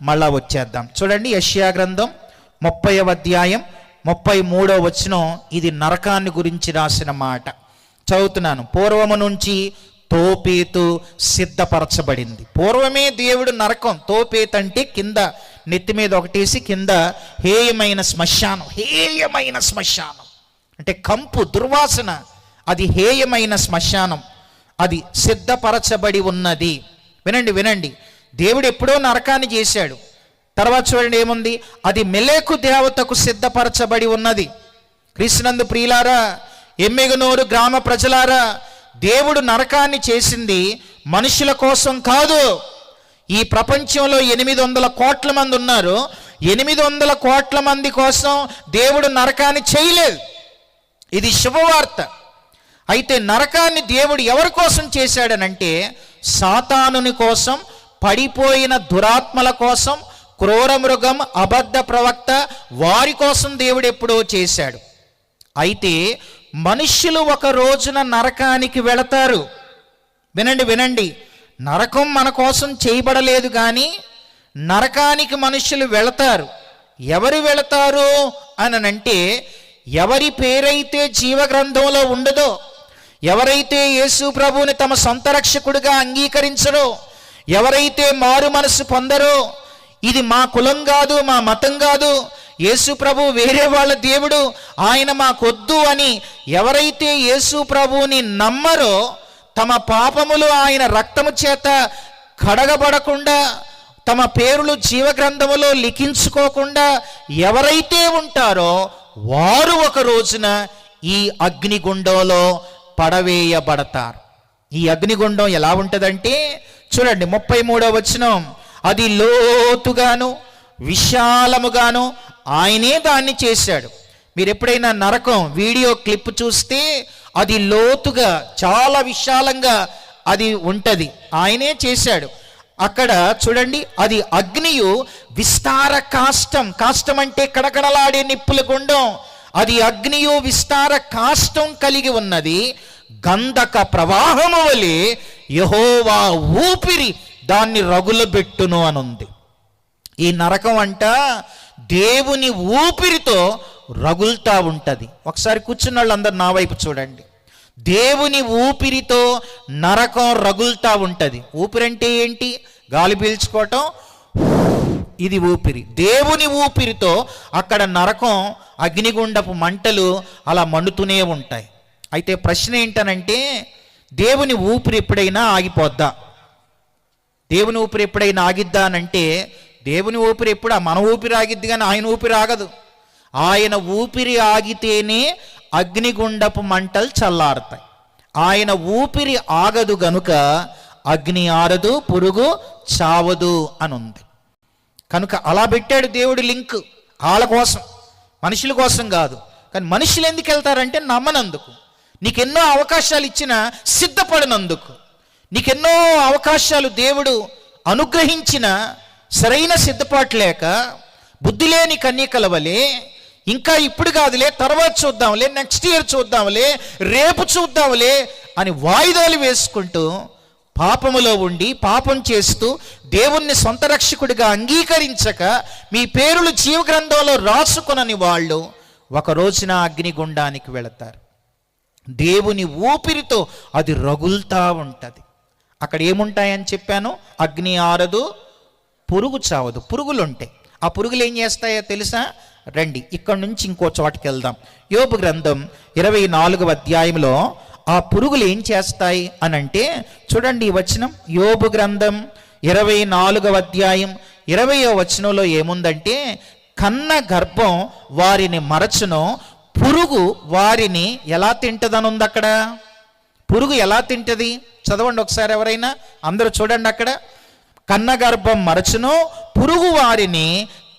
మళ్ళా వచ్చేద్దాం. చూడండి, యెషయా గ్రంథం 30వ అధ్యాయం 33వ వచనం. ఇది నరకాన్ని గురించి రాసిన మాట. చదువుతున్నాను. పూర్వము నుంచి తోపేతు సిద్ధపరచబడింది. పూర్వమే దేవుడు నరకం, తోపేతు అంటే కింద నెత్తి మీద ఒకటేసి కింద హేయమైన శ్మశానం. హేయమైన శ్మశానం అంటే కంపు, దుర్వాసన. అది హేయమైన శ్మశానం, అది సిద్ధపరచబడి ఉన్నది. వినండి వినండి, దేవుడు ఎప్పుడో నరకాన్ని చేశాడు. తర్వాత చూడండి ఏముంది, అది మెలెకు దేవతకు సిద్ధపరచబడి ఉన్నది. క్రీస్తునందు ప్రియులారా, ఎమ్మెగనూరు గ్రామ ప్రజలారా, దేవుడు నరకాన్ని చేసింది మనుషుల కోసం కాదు. ఈ ప్రపంచంలో 800 కోట్ల మంది ఉన్నారు. 800 కోట్ల మంది కోసం దేవుడు నరకాన్ని చేయలేదు. ఇది శుభవార్త. అయితే నరకాన్ని దేవుడు ఎవరి కోసం చేశాడనంటే సాతానుని కోసం, పడిపోయిన దురాత్మల కోసం, క్రూర మృగం, అబద్ధ ప్రవక్త వారి కోసం దేవుడు ఎప్పుడో చేశాడు. అయితే మనుష్యులు ఒక రోజున నరకానికి వెళతారు. వినండి, నరకం మన కోసం చేయబడలేదు, కానీ నరకానికి మనుష్యులు వెళతారు. ఎవరు వెళతారు అనంటే ఎవరి పేరైతే జీవగ్రంథంలో ఉండదో, ఎవరైతే యేసు ప్రభువుని తమ సొంత రక్షకుడిగా అంగీకరించరో, ఎవరైతే మారు మనసు పొందరో, ఇది మా కులం కాదు, మా మతం కాదు, యేసు ప్రభు వేరే వాళ్ళ దేవుడు, ఆయన మాకొద్దు అని ఎవరైతే యేసు ప్రభువుని నమ్మరో, తమ పాపములు ఆయన రక్తము చేత కడగబడకుండా, తమ పేర్లు జీవగ్రంథములో లిఖించుకోకుండా ఎవరైతే ఉంటారో వారు ఒక రోజున ఈ అగ్నిగుండంలో పడవేయబడతారు. ఈ అగ్నిగుండం ఎలా ఉంటుందంటే చూడండి 33వ వచనం, అది లోతుగాను విశాలముగాను ఆయనే దాన్ని చేశాడు. మీరు ఎప్పుడైనా నరకం వీడియో క్లిప్ చూస్తే అది లోతుగా చాలా విశాలంగా అది ఉంటుంది, ఆయనే చేశాడు. అక్కడ చూడండి, అది అగ్నియు విస్తార కాష్టం, కాష్టం అంటే కడకడలాడే నిప్పుల గుండం, అది అగ్నియు విస్తార కాష్టం కలిగి ఉన్నది. గంధక ప్రవాహము వలె యెహోవా ఊపిరి దాన్ని రగులబెట్టును అనుంది. ఈ నరకం అంట దేవుని ఊపిరితో రగులుతా ఉంటుంది. ఒకసారి కూర్చున్న వాళ్ళందరూ నా వైపు చూడండి. దేవుని ఊపిరితో నరకం రగులుతా ఉంటుంది. ఊపిరంటే ఏంటి? గాలి పీల్చుకోవటం, ఇది ఊపిరి. దేవుని ఊపిరితో అక్కడ నరకం, అగ్నిగుండపు మంటలు అలా మండుతూనే ఉంటాయి. అయితే ప్రశ్న ఏంటనంటే దేవుని ఊపిరి ఎప్పుడైనా ఆగిపోద్దా? దేవుని ఊపిరి ఎప్పుడైనా ఆగిద్దా అనంటే దేవుని ఊపిరి ఎప్పుడు మన ఊపిరి ఆగిద్ది, కానీ ఆయన ఊపిరి ఆగదు. ఆయన ఊపిరి ఆగితేనే అగ్నిగుండపు మంటలు చల్లారుతాయి. ఆయన ఊపిరి ఆగదు గనుక అగ్ని ఆరదు, పురుగు చావదు అని ఉంది. కనుక అలా పెట్టాడు దేవుడు లింక్, వాళ్ళ కోసం, మనుషుల కోసం కాదు. కానీ మనుషులు ఎందుకు వెళ్తారంటే నమ్మనందుకు, నీకెన్నో అవకాశాలు ఇచ్చిన సిద్ధపడినందుకు, నీకెన్నో అవకాశాలు దేవుడు అనుగ్రహించిన సరైన సిద్ధపాటు లేక, బుద్ధి లేని కన్యకల వలె ఇంకా ఇప్పుడు కాదులే, తర్వాత చూద్దాంలే, నెక్స్ట్ ఇయర్ చూద్దాంలే, రేపు చూద్దాంలే అని వాయిదాలు వేసుకుంటూ పాపములో ఉండి పాపం చేస్తూ దేవుణ్ణి సొంత రక్షకుడిగా అంగీకరించక మీ పేరులు జీవగ్రంథంలో రాసుకొనని వాళ్ళు ఒక రోజున అగ్నిగుండానికి వెళతారు. దేవుని ఊపిరితో అది రగులుతూ ఉంటుంది. అక్కడ ఏముంటాయని చెప్పాను? అగ్ని ఆరదు, పురుగు చావదు. పురుగులు ఉంటాయి. ఆ పురుగులు ఏం చేస్తాయో తెలుసా? రండి ఇక్కడ నుంచి ఇంకో చోటకి వెళ్దాం. యోబు గ్రంథం 24వ అధ్యాయంలో ఆ పురుగులు ఏం చేస్తాయి అనంటే చూడండి ఈ వచనం. యోబు గ్రంథం 24వ అధ్యాయం 20వ వచనంలో ఏముందంటే, కన్న గర్భం వారిని మరచును, పురుగు వారిని ఎలా తింటదని ఉంది అక్కడ. పురుగు ఎలా తింటది? చదవండి ఒకసారి ఎవరైనా, అందరూ చూడండి. అక్కడ కన్న గర్భం మరచును, పురుగు వారిని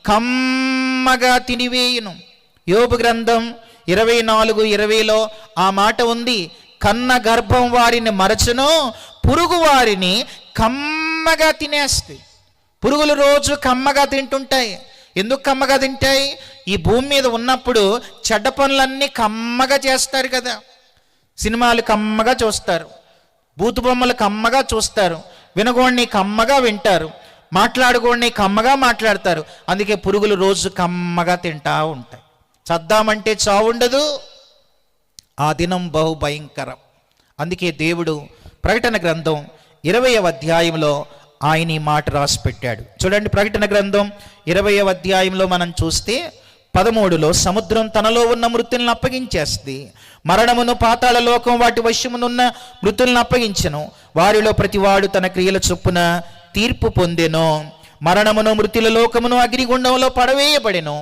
కమ్మగా తినివేయును. యోబు గ్రంథం 24:20లో ఆ మాట ఉంది. కన్న గర్భం వారిని మరచును, పురుగు వారిని కమ్మగా తినేస్తాయి. పురుగులు రోజు కమ్మగా తింటుంటాయి. ఎందుకు కమ్మగా తింటాయి? ఈ భూమి మీద ఉన్నప్పుడు చెడ్డ పనులన్నీ కమ్మగా చేస్తారు కదా. సినిమాలు కమ్మగా చూస్తారు, బూతు బొమ్మలు కమ్మగా చూస్తారు, వినగోడిని కమ్మగా వింటారు, మాట్లాడుకోండి కమ్మగా మాట్లాడతారు. అందుకే పురుగులు రోజు కమ్మగా తింటా ఉంటాయి. చద్దామంటే చావుండదు, ఆ దినం బహు భయంకరం. అందుకే దేవుడు ప్రకటన గ్రంథం 20వ అధ్యాయంలో ఆయన ఈ మాట రాసి పెట్టాడు. చూడండి, ప్రకటన గ్రంథం 20వ అధ్యాయంలో మనం చూస్తే 13లో సముద్రం తనలో ఉన్న మృతులను అప్పగించేస్తుంది, మరణమును పాతాళ లోకం వాటి వశమునున్న మృతులను అప్పగించెను, వారిలో ప్రతివాడు తన క్రియల చొప్పున తీర్పు పొందెను. మరణమును మృతుల లోకమును అగ్నిగుండంలో పడవేయబడెను.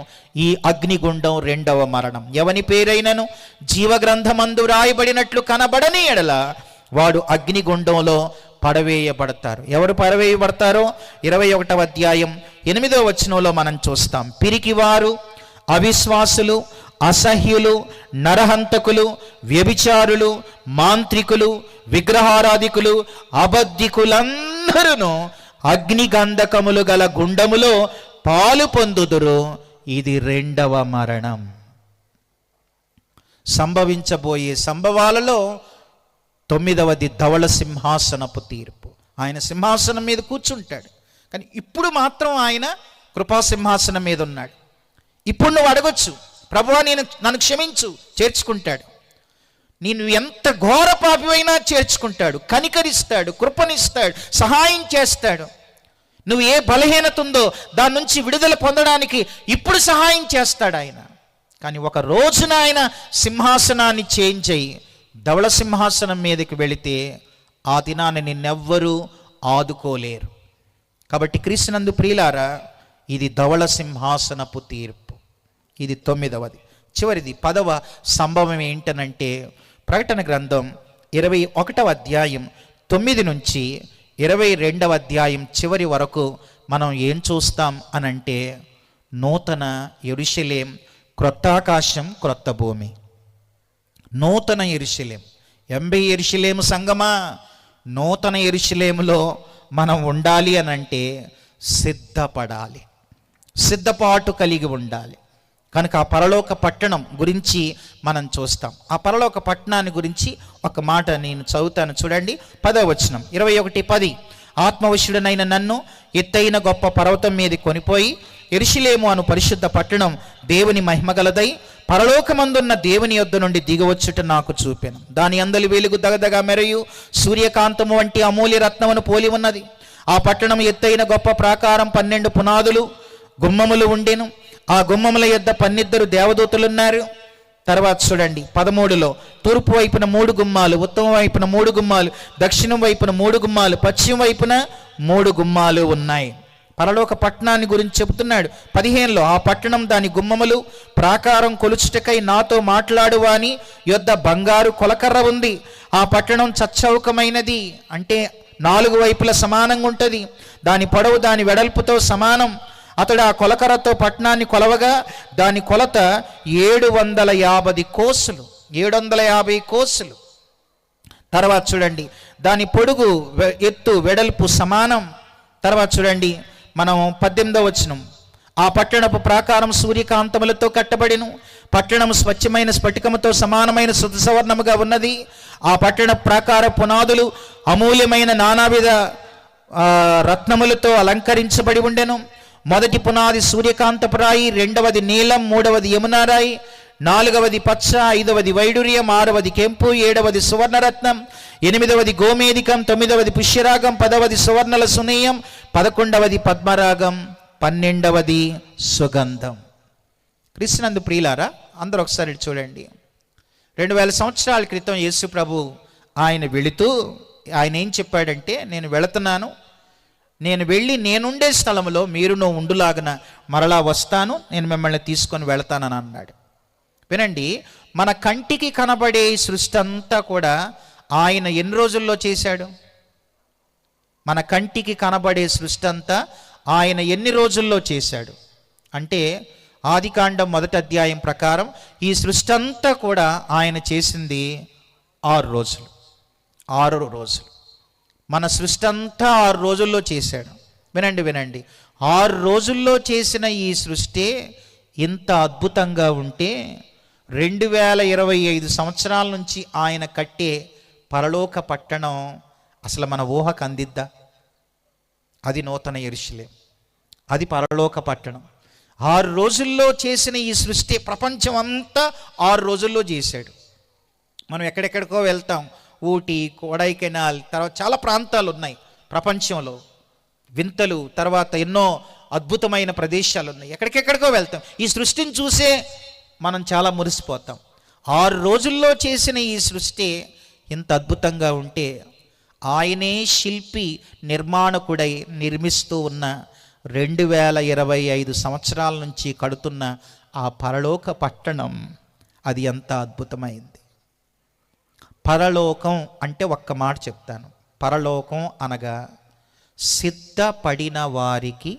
ఈ అగ్నిగుండం 2వ మరణం. ఎవని పేరైనను జీవగ్రంథమందు రాయబడినట్లు కనబడని ఎడల వాడు అగ్నిగుండంలో పడవేయబడతారు. ఎవరు పడవేయబడతారో 21వ అధ్యాయం 8వ వచనంలో మనం చూస్తాం. పిరికివారు, అవిశ్వాసులు, అసహ్యులు, నరహంతకులు, వ్యభిచారులు, మాంత్రికులు, విగ్రహారాధికులు, అబద్ధికులందరూ అగ్నిగంధకములు గల గుండములో పాలు పొందుదురు. ఇది రెండవ మరణం. సంభవించబోయే సంభవాలలో 9వది ధవళ సింహాసనపు తీర్పు. ఆయన సింహాసనం మీద కూర్చుంటాడు, కానీ ఇప్పుడు మాత్రం ఆయన కృపా సింహాసనం మీద ఉన్నాడు. ఇప్పుడు నువ్వు అడగొచ్చు, ప్రభువా నన్ను క్షమించు, చేర్చుకుంటాడు. నేను ఎంత ఘోర పాపివైనా చేర్చుకుంటాడు, కనికరిస్తాడు, కృపనిస్తాడు, సహాయం చేస్తాడు. నువ్వు ఏ బలహీనత ఉందో దాని నుంచి విడుదల పొందడానికి ఇప్పుడు సహాయం చేస్తాడు ఆయన. కానీ ఒక రోజున ఆయన సింహాసనాన్ని చేంజ్ అయ్యి ధవళ సింహాసనం మీదకి వెళితే ఆ దినాన్ని నిన్నెవ్వరూ ఆదుకోలేరు. కాబట్టి క్రీస్తునందు ప్రియులారా, ఇది ధవళ సింహాసనపు తీర్పు. ఇది 9వది. చివరిది 10వ సంభవం ఏంటనంటే, ప్రకటన గ్రంథం 21వ అధ్యాయం 9 నుంచి 22వ అధ్యాయం చివరి వరకు మనం ఏం చూస్తాం అనంటే, నూతన యెరూషలేం, క్రొత్త ఆకాశం, క్రొత్త భూమి. నూతన యెరూషలేం. ఎంబై యెరూషలేము సంగమా, నూతన యెరూషలేములో మనం ఉండాలి అనంటే సిద్ధపడాలి, సిద్ధపాటు కలిగి ఉండాలి. కనుక ఆ పరలోక పట్టణం గురించి మనం చూస్తాం. ఆ పరలోక పట్టణాన్ని గురించి ఒక మాట నేను చదువుతాను, చూడండి. 10వ వచనం, 21:10. ఆత్మవశుడనైన నన్ను ఎత్తైన గొప్ప పర్వతం మీద కొనిపోయి యెరూషలేము అను పరిశుద్ధ పట్టణం దేవుని మహిమగలదై పరలోకమందున్న దేవుని యొద్ద నుండి దిగవచ్చుట నాకు చూపెను. దాని అందలి వెలుగు దగదగా మెరయు సూర్యకాంతము వంటి అమూల్య రత్నమును పోలి ఉన్నది. ఆ పట్టణం ఎత్తైన గొప్ప ప్రాకారం, 12 పునాదులు, గుమ్మములు ఉండెను. ఆ గుమ్మముల యొద్ద 12 దేవదూతలున్నారు. తర్వాత చూడండి 13లో, తూర్పు వైపున 3 గుమ్మాలు, ఉత్తమ వైపున 3 గుమ్మాలు, దక్షిణం వైపున 3 గుమ్మాలు, పశ్చిమ వైపున 3 గుమ్మాలు ఉన్నాయి. పరలోక పట్టణాన్ని గురించి చెబుతున్నాడు. 15లో, ఆ పట్టణం దాని గుమ్మములు ప్రాకారం కొలుచుటకై నాతో మాట్లాడువాని యొద్ద బంగారు కొలకర్ర ఉంది. ఆ పట్టణం చచ్చౌకమైనది, అంటే 4 వైపుల సమానంగా ఉంటుంది. దాని పొడవు దాని వెడల్పుతో సమానం. అతడు ఆ కొలకర్రతో పట్టణాన్ని కొలవగా దాని కొలత 750 కోసులు, 750 కోసులు. తర్వాత చూడండి, దాని పొడుగు, ఎత్తు, వెడల్పు సమానం. తర్వాత చూడండి మనం 18వ వచనం, ఆ పట్టణపు ప్రాకారం సూర్యకాంతములతో కట్టబడిను. పట్టణం స్వచ్ఛమైన స్ఫటికముతో సమానమైన సువర్ణముగా ఉన్నది. ఆ పట్టణ ప్రాకార పునాదులు అమూల్యమైన నానావిధ రత్నములతో అలంకరించబడి ఉండెను. మొదటి పునాది సూర్యకాంతపు రాయి, 2వది నీలం, 3వది యమునారాయి, 4వది పచ్చ, 5వది వైడూర్యం, 6వది కెంపు, 7వది సువర్ణరత్నం, 8వది గోమేధికం, 9వది పుష్యరాగం, 10వది సువర్ణల సునీయం, 11వది పద్మరాగం, 12వది సుగంధం. క్రీస్తునందు ప్రియులారా, అందరూ ఒకసారి చూడండి. 2000 సంవత్సరాల క్రితం యేసు ప్రభు ఆయన వెళుతూ ఆయన ఏం చెప్పాడంటే, నేను వెళుతున్నాను, నేను వెళ్ళి నేనుండే స్థలంలో మీరు ఉండులాగన మరలా వస్తాను, నేను మిమ్మల్ని తీసుకొని వెళతానని అన్నాడు. వినండి, మన కంటికి కనబడే సృష్టి అంతా కూడా ఆయన ఎన్ని రోజుల్లో చేశాడు? మన కంటికి కనబడే సృష్టి అంతా ఆయన ఎన్ని రోజుల్లో చేశాడు అంటే, ఆదికాండం 1వ అధ్యాయం ప్రకారం ఈ సృష్టి అంతా కూడా ఆయన చేసింది 6 రోజులు. 6 రోజులు. మన సృష్టి అంతా 6 రోజుల్లో చేశాడు. వినండి, 6 రోజుల్లో చేసిన ఈ సృష్టి ఇంత అద్భుతంగా ఉంటే 2025 సంవత్సరాల నుంచి ఆయన కట్టే పరలోక పట్టణం అసలు మన ఊహకు అందిద్దా? అది నూతన యెరూషలేం, అది పరలోక పట్టణం. 6 రోజుల్లో చేసిన ఈ సృష్టి ప్రపంచం అంతా 6 రోజుల్లో చేశాడు. మనం ఎక్కడెక్కడికో వెళ్తాం, ఊటీ, కొడైకెనాల్, తర్వాత చాలా ప్రాంతాలు ఉన్నాయి ప్రపంచంలో, వింతలు, తర్వాత ఎన్నో అద్భుతమైన ప్రదేశాలు ఉన్నాయి. ఎక్కడికెక్కడికో వెళ్తాం, ఈ సృష్టిని చూసే మనం చాలా మురిసిపోతాం. 6 రోజుల్లో చేసిన ఈ సృష్టి ఇంత అద్భుతంగా ఉంటే ఆయనే శిల్పి, నిర్మాణకుడై నిర్మిస్తూ ఉన్న 2025 సంవత్సరాల నుంచి కడుతున్న ఆ పరలోక పట్టణం అది ఎంత అద్భుతమైంది. పరలోకం అంటే ఒక్క మాట చెప్తాను, పరలోకం అనగా సిద్ధపడిన వారికి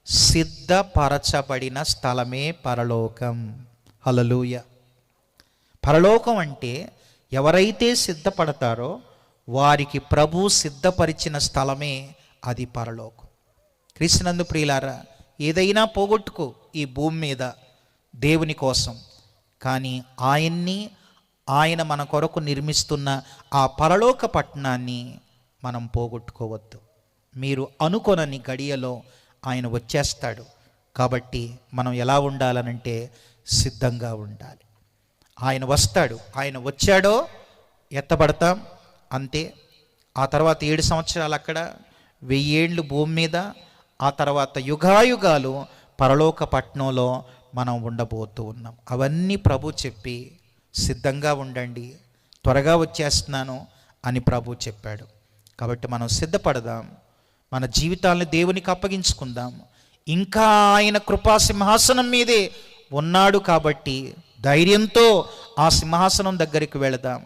సిద్ధపరచబడిన స్థలమే పరలోకం. హల్లెలూయ. పరలోకం అంటే ఎవరైతే సిద్ధపడతారో వారికి ప్రభు సిద్ధపరిచిన స్థలమే అది పరలోకం. క్రీస్తునందు ప్రియులారా, ఏదైనా పోగొట్టుకో ఈ భూమి మీద దేవుని కోసం, కానీ ఆయన మన కొరకు నిర్మిస్తున్న ఆ పరలోక పట్టణాన్ని మనం పోగొట్టుకోవద్దు. మీరు అనుకొనని గడియలో ఆయన వచ్చేస్తాడు. కాబట్టి మనం ఎలా ఉండాలనంటే సిద్ధంగా ఉండాలి. ఆయన వస్తాడు. ఆయన వచ్చాడో ఎత్తబడతాం అంతే. ఆ తర్వాత 7 సంవత్సరాలు అక్కడ, 1000 ఏళ్ళు భూమి మీద, ఆ తర్వాత యుగాయుగాలు పరలోక పట్టణంలో మనం ఉండబోతూ ఉన్నాం. అవన్నీ ప్రభు చెప్పి సిద్ధంగా ఉండండి, త్వరగా వచ్చేస్తున్నాను అని ప్రభు చెప్పాడు. కాబట్టి మనం సిద్ధపడదాం, మన జీవితాలను దేవునికి అప్పగించుకుందాం. ఇంకా ఆయన కృపా సింహాసనం మీదే ఉన్నాడు కాబట్టి ధైర్యంతో ఆ సింహాసనం దగ్గరికి వెళదాం.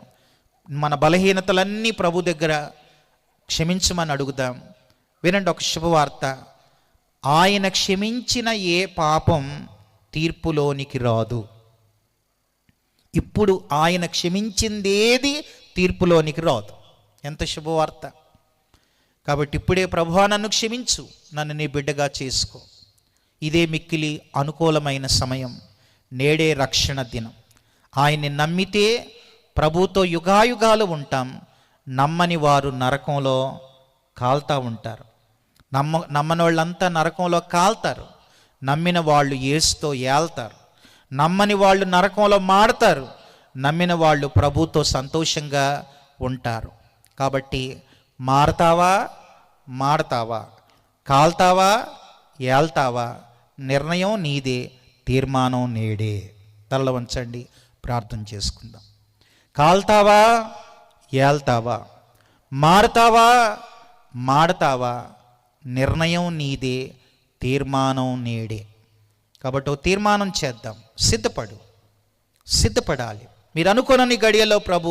మన బలహీనతలన్నీ ప్రభు దగ్గర క్షమించమని అడుగుదాం. వినండి ఒక శుభవార్త. ఆయన క్షమించిన ఏ పాపం తీర్పులోనికి రాదు. ఇప్పుడు ఆయన క్షమించిందేది తీర్పులోనికి రాదు. ఎంత శుభవార్త. కాబట్టి ఇప్పుడే ప్రభువా నన్ను క్షమించు, నన్ను నీ బిడ్డగా చేసుకో. ఇదే మిక్కిలి అనుకూలమైన సమయం. నేడే రక్షణ దినం. ఆయన్ని నమ్మితే ప్రభుతో యుగాయుగాలు ఉంటాం. నమ్మని వారు నరకంలో కాల్తా ఉంటారు. నమ్మని వాళ్ళంతా నరకంలో కాల్తారు. నమ్మిన వాళ్ళు యేసుతో ఏల్తారు. నమ్మని వాళ్ళు నరకంలో మాడతారు. నమ్మిన వాళ్ళు ప్రభుతో సంతోషంగా ఉంటారు. కాబట్టి మాడతావా, కాల్తావా, ఏల్తావా, నిర్ణయం నీదే, తీర్మానం నేడే. తలలు వంచండి, ప్రార్థన చేసుకుందాం. కాల్తావా, ఏల్తావా, మాడతావా, నిర్ణయం నీదే, తీర్మానం నేడే. కాబట్టి ఓ తీర్మానం చేద్దాం. సిద్ధపడాలి. మీరు అనుకోనని గడియలో ప్రభు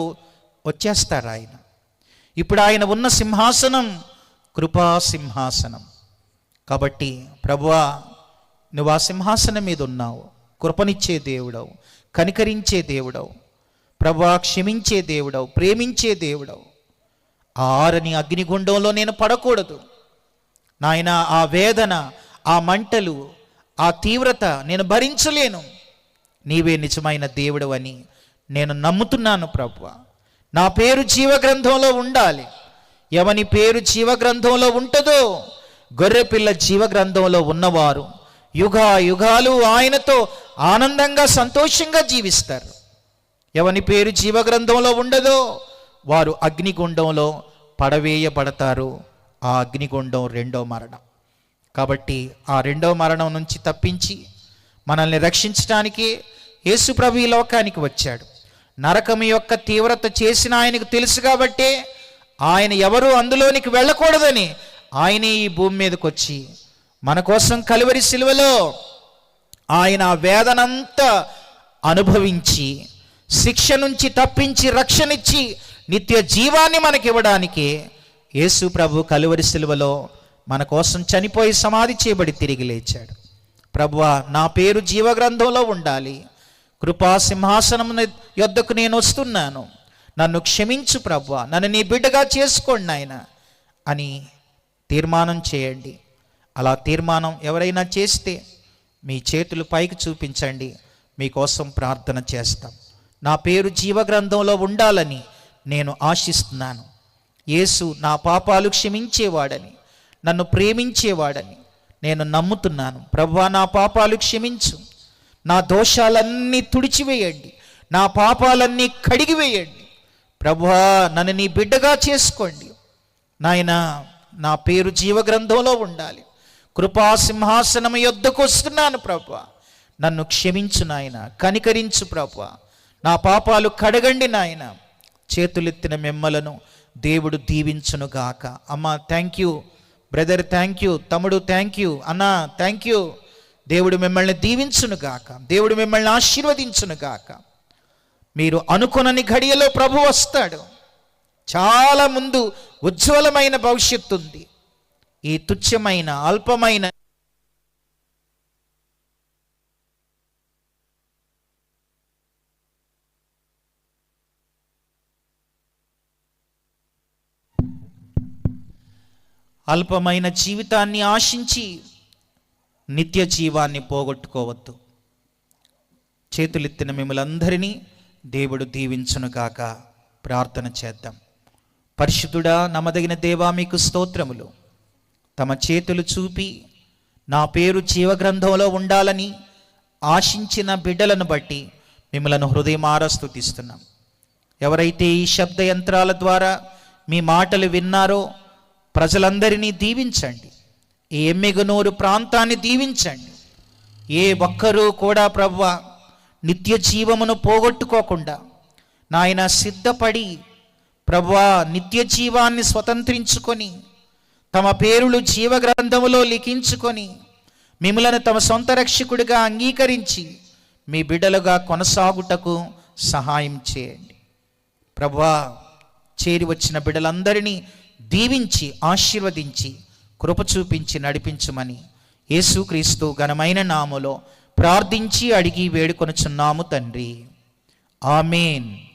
వచ్చేస్తారు. ఆయన ఇప్పుడు ఆయన ఉన్న సింహాసనం కృపా సింహాసనం. కాబట్టి ప్రభువా, నువ్వు ఆ సింహాసనం మీద ఉన్నావు. కృపనిచ్చే దేవుడవు, కనికరించే దేవుడవు, ప్రభువా క్షమించే దేవుడవు, ప్రేమించే దేవుడవు. ఆ ఆరని అగ్నిగుండంలో నేను పడకూడదు నాయన. ఆ వేదన, ఆ మంటలు, ఆ తీవ్రత నేను భరించలేను. నీవే నిజమైన దేవుడు అని నేను నమ్ముతున్నాను ప్రభువా. నా పేరు జీవగ్రంథంలో ఉండాలి. ఎవని పేరు జీవగ్రంథంలో ఉంటుందో, గొర్రెపిల్ల జీవగ్రంథంలో ఉన్నవారు యుగాలు ఆయనతో ఆనందంగా సంతోషంగా జీవిస్తారు. ఎవని పేరు జీవగ్రంథంలో ఉండదో వారు అగ్నిగుండంలో పడవేయబడతారు. ఆ అగ్నిగుండం 2వ మరణం. కాబట్టి ఆ 2వ మరణం నుంచి తప్పించి మనల్ని రక్షించడానికి యేసు ప్రభు ఈ లోకానికి వచ్చాడు. నరకం యొక్క తీవ్రత చేసిన ఆయనకు తెలుసు కాబట్టి ఆయన ఎవరు అందులోనికి వెళ్ళకూడదని ఆయనే ఈ భూమి మీదకి వచ్చి మన కోసం కలువరి సిలువలో ఆయన వేదనంతా అనుభవించి శిక్ష నుంచి తప్పించి రక్షణిచ్చి నిత్య జీవాన్ని మనకివ్వడానికి యేసు ప్రభు కలువరి సిలువలో మన కోసం చనిపోయి సమాధి చేయబడి తిరిగి లేచాడు. ప్రభువా, నా పేరు జీవగ్రంథంలో ఉండాలి. కృపా సింహాసనం యొద్దకు నేను వస్తున్నాను. నన్ను క్షమించు ప్రభువా, నన్ను నీ బిడ్డగా చేసుకోండి నాయన అని తీర్మానం చేయండి. అలా తీర్మానం ఎవరైనా చేస్తే మీ చేతులు పైకి చూపించండి. మీకోసం ప్రార్థన చేస్తాం. నా పేరు జీవగ్రంథంలో ఉండాలని నేను ఆశిస్తున్నాను. యేసు నా పాపాలు క్షమించేవాడని, నన్ను ప్రేమించేవాడని నేను నమ్ముతున్నాను. ప్రభువా, నా పాపాలు క్షమించు, నా దోషాలన్నీ తుడిచివేయండి, నా పాపాలన్నీ కడిగివేయండి. ప్రభువా, నన్ను నీ బిడ్డగా చేసుకోండి నాయనా. నా పేరు జీవగ్రంథంలో ఉండాలి. కృపా సింహాసనం యొద్దకు వస్తున్నాను ప్రభువా, నన్ను క్షమించు నాయన, కనికరించు ప్రభువా, నా పాపాలు కడగండి నాయన. చేతులెత్తిన మిమ్మలను దేవుడు దీవించునుగాక. అమ్మ thank you, brother thank you, తమ్ముడు థ్యాంక్ యూ, అన్న థ్యాంక్ యూ. దేవుడు మిమ్మల్ని దీవించునుగాక, దేవుడు మిమ్మల్ని ఆశీర్వదించునుగాక. మీరు అనుకొనని ఘడియలో ప్రభు వస్తాడు. చాలా ముందు ఉజ్వలమైన భవిష్యత్తు ఉంది. ఈ తుచ్చమైన అల్పమైన జీవితాన్ని ఆశించి నిత్య జీవాన్ని పోగొట్టుకోవద్దు. చేతులెత్తిన మిమ్మల్ందరినీ దేవుడు దీవించునుగాక. ప్రార్థన చేద్దాం. పరిశుద్ధుడా, నమ్మదగిన దేవా, మీకు స్తోత్రములు. తమ చేతులు చూపి నా పేరు జీవగ్రంథంలో ఉండాలని ఆశించిన బిడ్డలను బట్టి మిమ్మలను హృదయమారా స్తుతిస్తున్నాం. ఎవరైతే ఈ శబ్ద యంత్రాల ద్వారా మీ మాటలు విన్నారో ప్రజలందరినీ దీవించండి. ఈ ఎమ్మిగనూరు ప్రాంతాన్ని దీవించండి. ఏ ఒక్కరూ కూడా ప్రభువా నిత్య జీవమును పోగొట్టుకోకుండా నాయన సిద్ధపడి ప్రభువా నిత్య జీవాన్ని స్వతంత్రించుకొని తమ పేరులు జీవగ్రంథములో లిఖించుకొని మిమ్మలను తమ సొంత రక్షకుడిగా అంగీకరించి మీ బిడ్డలుగా కొనసాగుటకు సహాయం చేయండి. ప్రభువా, చేరి వచ్చిన బిడ్డలందరినీ దీవించి ఆశీర్వదించి కృప చూపించి నడిపించమని యేసుక్రీస్తు ఘనమైన నామములో ప్రార్థించి అడిగి వేడుకొనుచున్నాము తండ్రి. ఆమేన్.